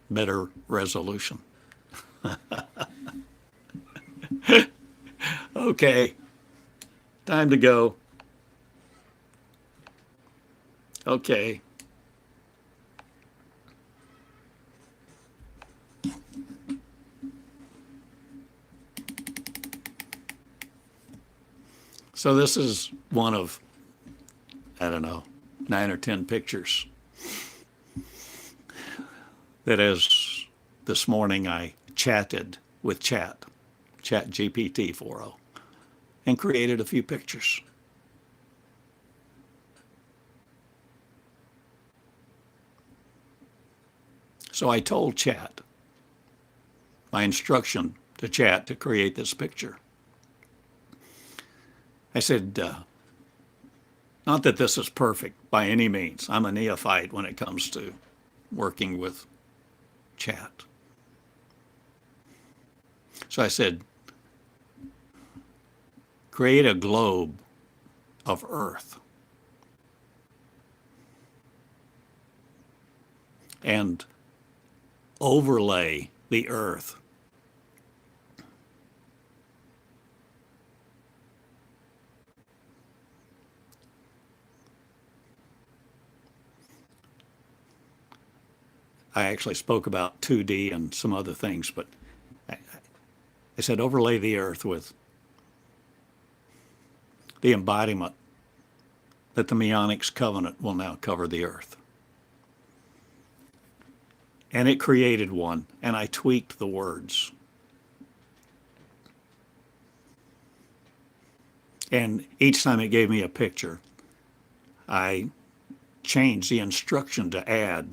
better resolution. Okay, time to go. Okay. So this is one of, I don't know, 9 or 10 pictures that as this morning I chatted with Chat GPT 4.0, and created a few pictures. So I told Chat, my instruction to Chat to create this picture. I said, not that this is perfect by any means. I'm a neophyte when it comes to working with Chat. So I said, create a globe of Earth and overlay the Earth I actually spoke about 2D and some other things, but I said overlay the Earth with the embodiment that the Meonics Covenant will now cover the Earth. And it created one, and I tweaked the words. And each time it gave me a picture, I changed the instruction to add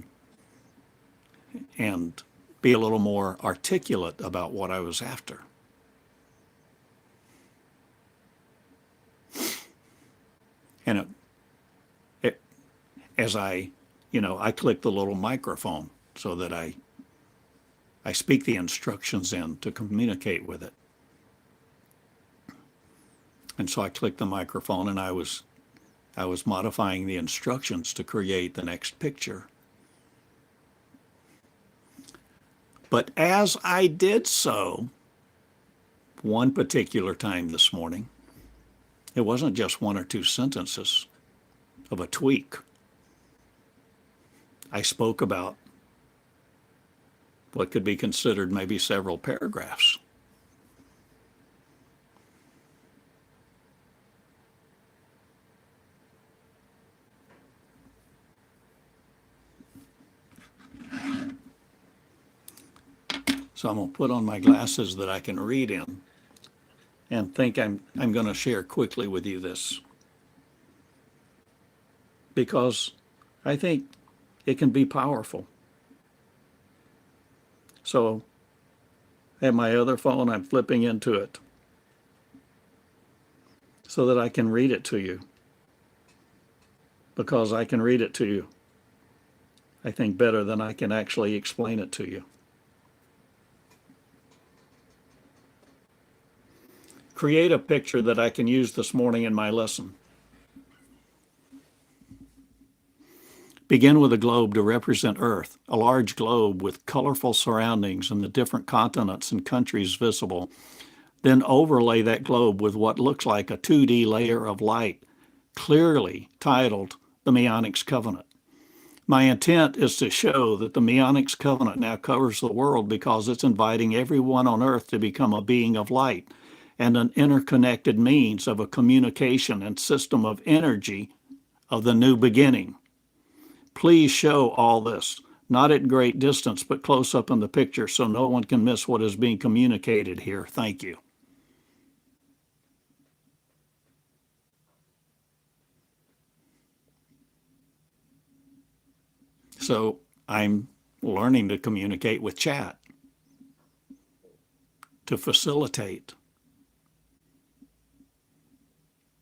and be a little more articulate about what I was after. And as I click the little microphone so that I speak the instructions in to communicate with it. And so I clicked the microphone, and I was modifying the instructions to create the next picture. But as I did so, one particular time this morning, it wasn't just one or two sentences of a tweak. I spoke about what could be considered maybe several paragraphs. So I'm going to put on my glasses that I can read in and think I'm going to share quickly with you this, because I think it can be powerful. So at my other phone, I'm flipping into it so that I can read it to you, because I can read it to you, I think, better than I can actually explain it to you. Create a picture that I can use this morning in my lesson. Begin with a globe to represent Earth, a large globe with colorful surroundings and the different continents and countries visible. Then overlay that globe with what looks like a 2D layer of light, clearly titled the Meonics Covenant. My intent is to show that the Meonics Covenant now covers the world because it's inviting everyone on Earth to become a being of light and an interconnected means of a communication and system of energy of the new beginning. Please show all this, not at great distance, but close up in the picture so no one can miss what is being communicated here. Thank you. So I'm learning to communicate with chat to facilitate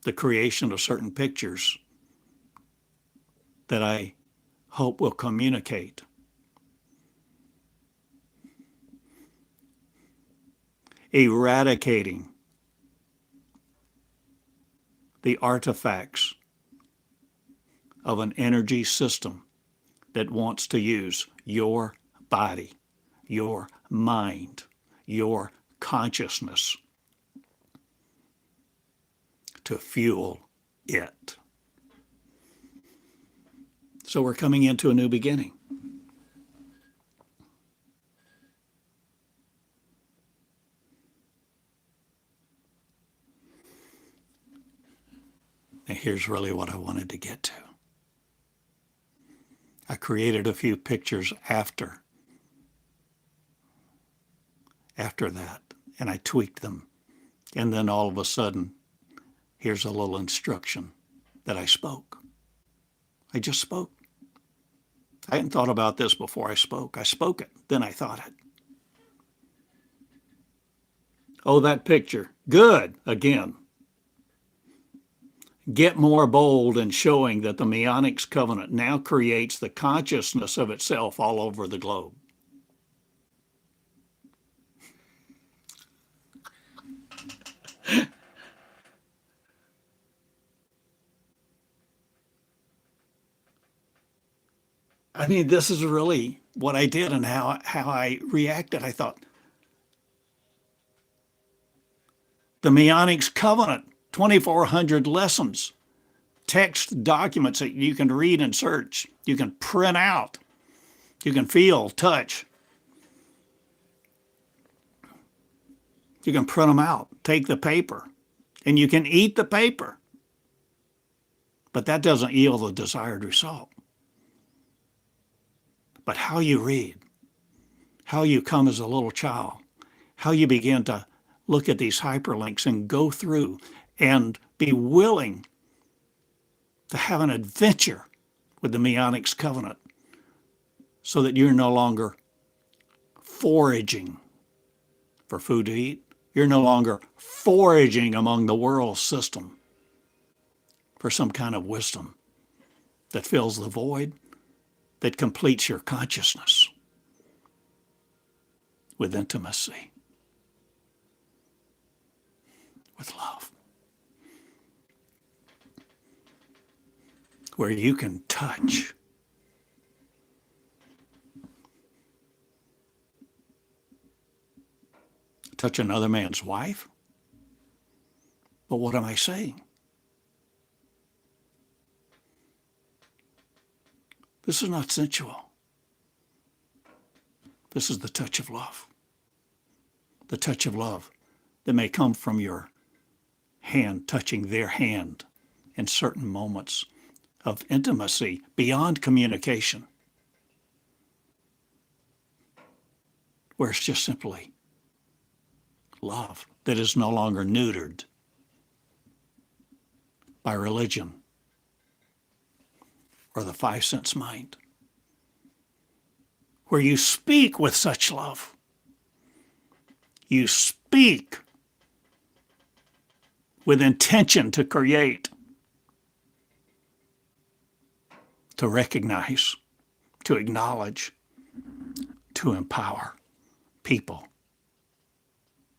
the creation of certain pictures that I hope will communicate. Eradicating the artifacts of an energy system that wants to use your body, your mind, your consciousness to fuel it. So we're coming into a new beginning. And here's really what I wanted to get to. I created a few pictures after that, and I tweaked them. And then all of a sudden, here's a little instruction that I spoke. I just spoke. I hadn't thought about this before I spoke. I spoke it, then I thought it. Oh, that picture. Good, again. Get more bold in showing that the Meonics Covenant now creates the consciousness of itself all over the globe. I mean, this is really what I did and how I reacted. I thought, the Meonics Covenant, 2,400 lessons, text documents that you can read and search. You can print out. You can feel, touch. You can print them out, take the paper, and you can eat the paper. But that doesn't yield the desired result. But how you read, how you come as a little child, how you begin to look at these hyperlinks and go through and be willing to have an adventure with the Meonics Covenant so that you're no longer foraging for food to eat. You're no longer foraging among the world system for some kind of wisdom that fills the void, that completes your consciousness with intimacy, with love, where you can touch another man's wife. But what am I saying? This is not sensual. This is the touch of love. The touch of love that may come from your hand touching their hand in certain moments of intimacy beyond communication, where it's just simply love that is no longer neutered by religion or the five sense mind, where you speak with such love. You speak with intention to create, to recognize, to acknowledge, to empower people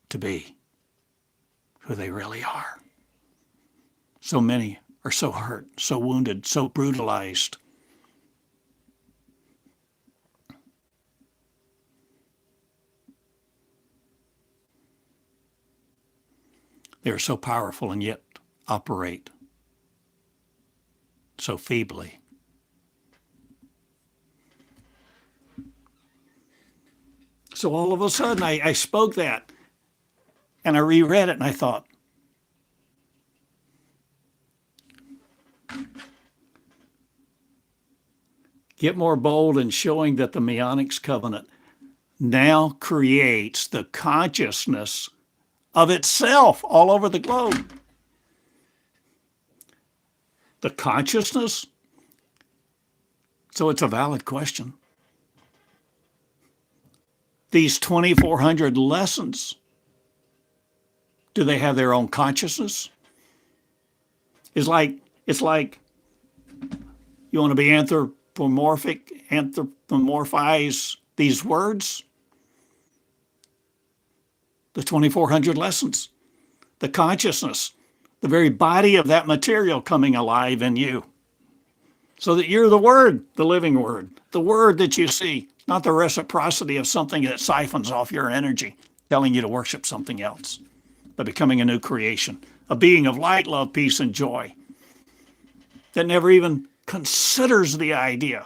to be who they really are. So many are so hurt, so wounded, so brutalized. They are so powerful and yet operate so feebly. So all of a sudden I spoke that and I reread it and I thought, get more bold in showing that the Meonics Covenant now creates the consciousness of itself all over the globe. The consciousness? So it's a valid question. These 2,400 lessons, do they have their own consciousness? It's like you want to be anthropomorphize these words? The 2,400 lessons, the consciousness, the very body of that material coming alive in you. So that you're the Word, the living Word, the Word that you see, not the reciprocity of something that siphons off your energy, telling you to worship something else, but becoming a new creation, a being of light, love, peace, and joy that never even considers the idea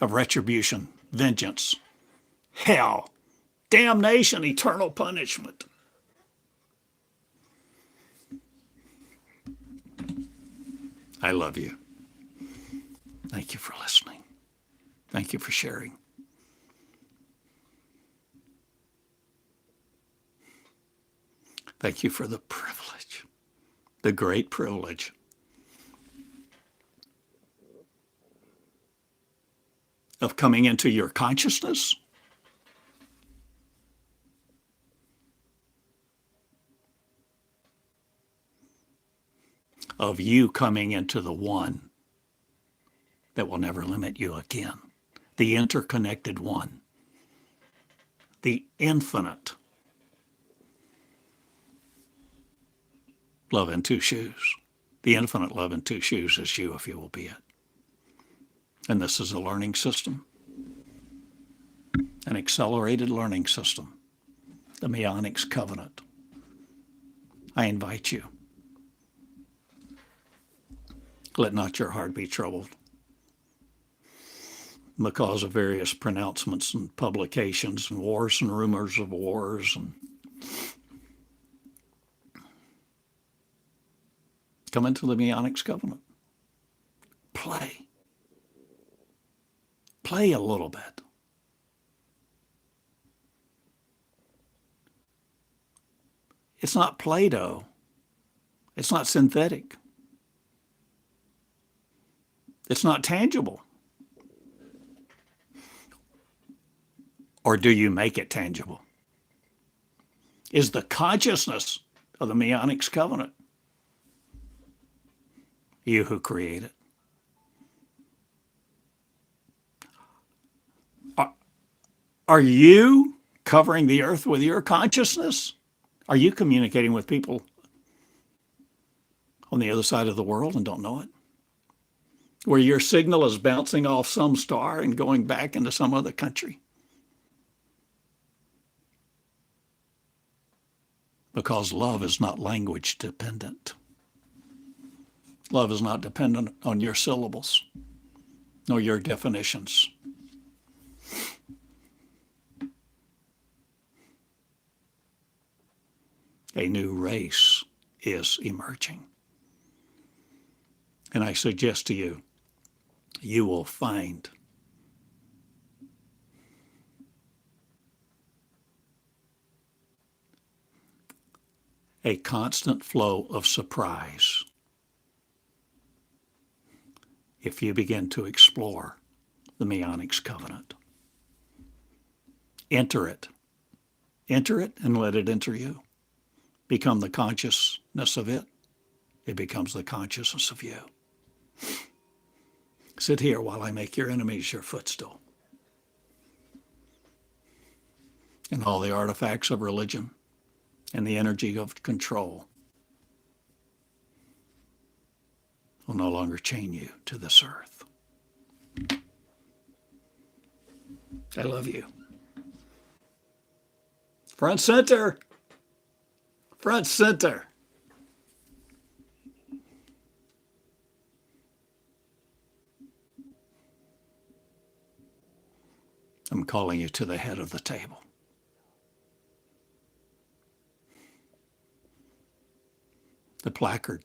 of retribution, vengeance, hell, damnation, eternal punishment. I love you. Thank you for listening. Thank you for sharing. Thank you for the privilege, the great privilege of coming into your consciousness, of you coming into the one that will never limit you again, the interconnected one, the infinite love in two shoes. The infinite love in two shoes is you if you will be it. And this is a learning system, an accelerated learning system, the Meonics Covenant. I invite you. Let not your heart be troubled because of various pronouncements and publications and wars and rumors of wars. And come into the Meonics Covenant. Play. Play a little bit. It's not Play-Doh. It's not synthetic. It's not tangible. Or do you make it tangible? Is the consciousness of the Meonics Covenant you who create it? Are you covering the earth with your consciousness? Are you communicating with people on the other side of the world and don't know it? Where your signal is bouncing off some star and going back into some other country? Because love is not language dependent. Love is not dependent on your syllables. nor your definitions. A new race is emerging. And I suggest to you, you will find a constant flow of surprise if you begin to explore the Meonics Covenant. Enter it. Enter it and let it enter you. Become the consciousness of it. It becomes the consciousness of you. Sit here while I make your enemies your footstool. And all the artifacts of religion and the energy of control will no longer chain you to this earth. I love you. Front center. Front center. I'm calling you to the head of the table. The placard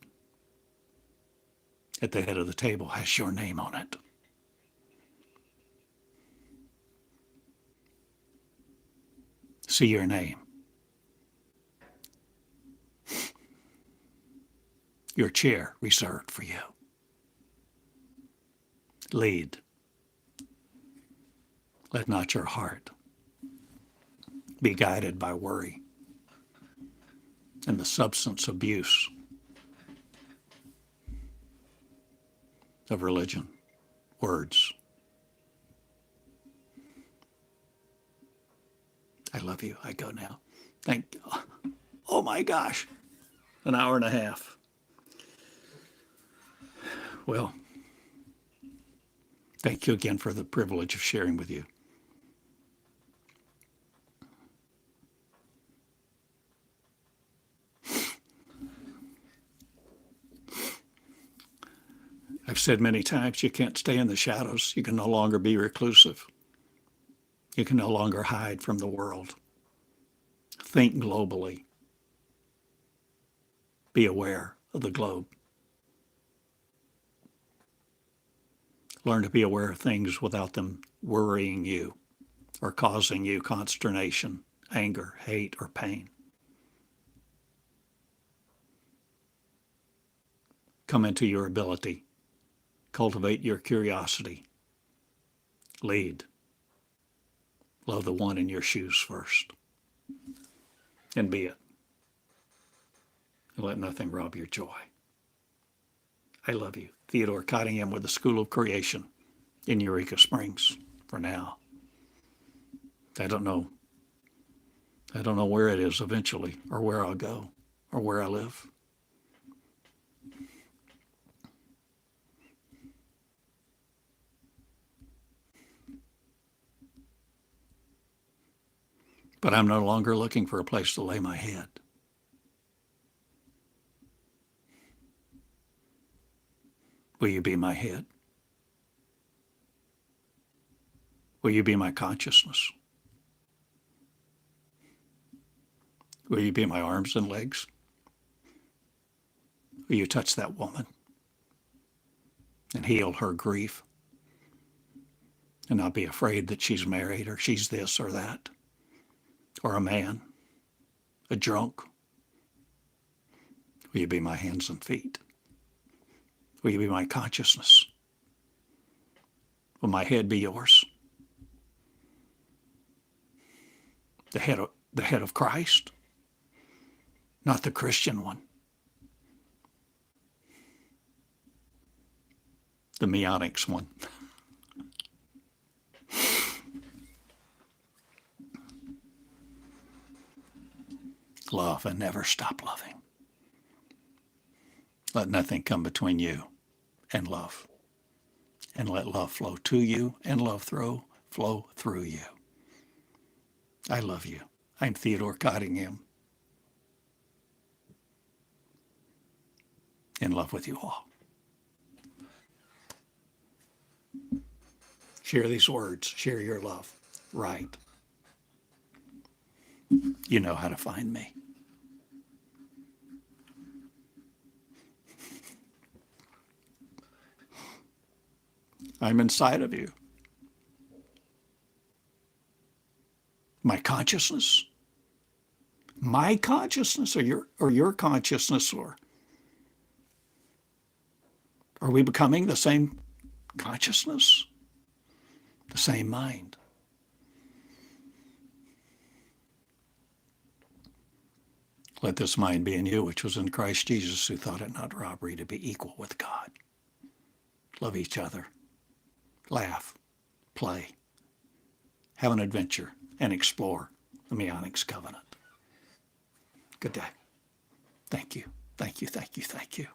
at the head of the table has your name on it. See your name. Your chair reserved for you. Lead. Let not your heart be guided by worry and the substance abuse of religion, words. I love you. I go now. Thank you. Oh my gosh. An hour and a half. Well, thank you again for the privilege of sharing with you. I've said many times, you can't stay in the shadows. You can no longer be reclusive. You can no longer hide from the world. Think globally. Be aware of the globe. Learn to be aware of things without them worrying you or causing you consternation, anger, hate, or pain. Come into your ability. Cultivate your curiosity. Lead. Love the one in your shoes first. And be it. And let nothing rob your joy. I love you. Theodore Cottingham with the School of Creation in Eureka Springs for now. I don't know where it is eventually, or where I'll go, or where I live. But I'm no longer looking for a place to lay my head. Will you be my head? Will you be my consciousness? Will you be my arms and legs? Will you touch that woman and heal her grief and not be afraid that she's married or she's this or that, or a man, a drunk? Will you be my hands and feet? Will you be my consciousness? Will my head be yours? The head of Christ, not the Christian one. The Meonics one. Love and never stop loving. Let nothing come between you and love. And let love flow to you and love flow through you. I love you. I'm Theodore Cottingham. In love with you all. Share these words. Share your love. Right. You know how to find me. I'm inside of you. My consciousness or your consciousness, or are we becoming the same consciousness, the same mind? Let this mind be in you, which was in Christ Jesus, who thought it not robbery to be equal with God. Love each other. Laugh. Play. Have an adventure and explore the Meonics Covenant. Good day. Thank you. Thank you. Thank you. Thank you.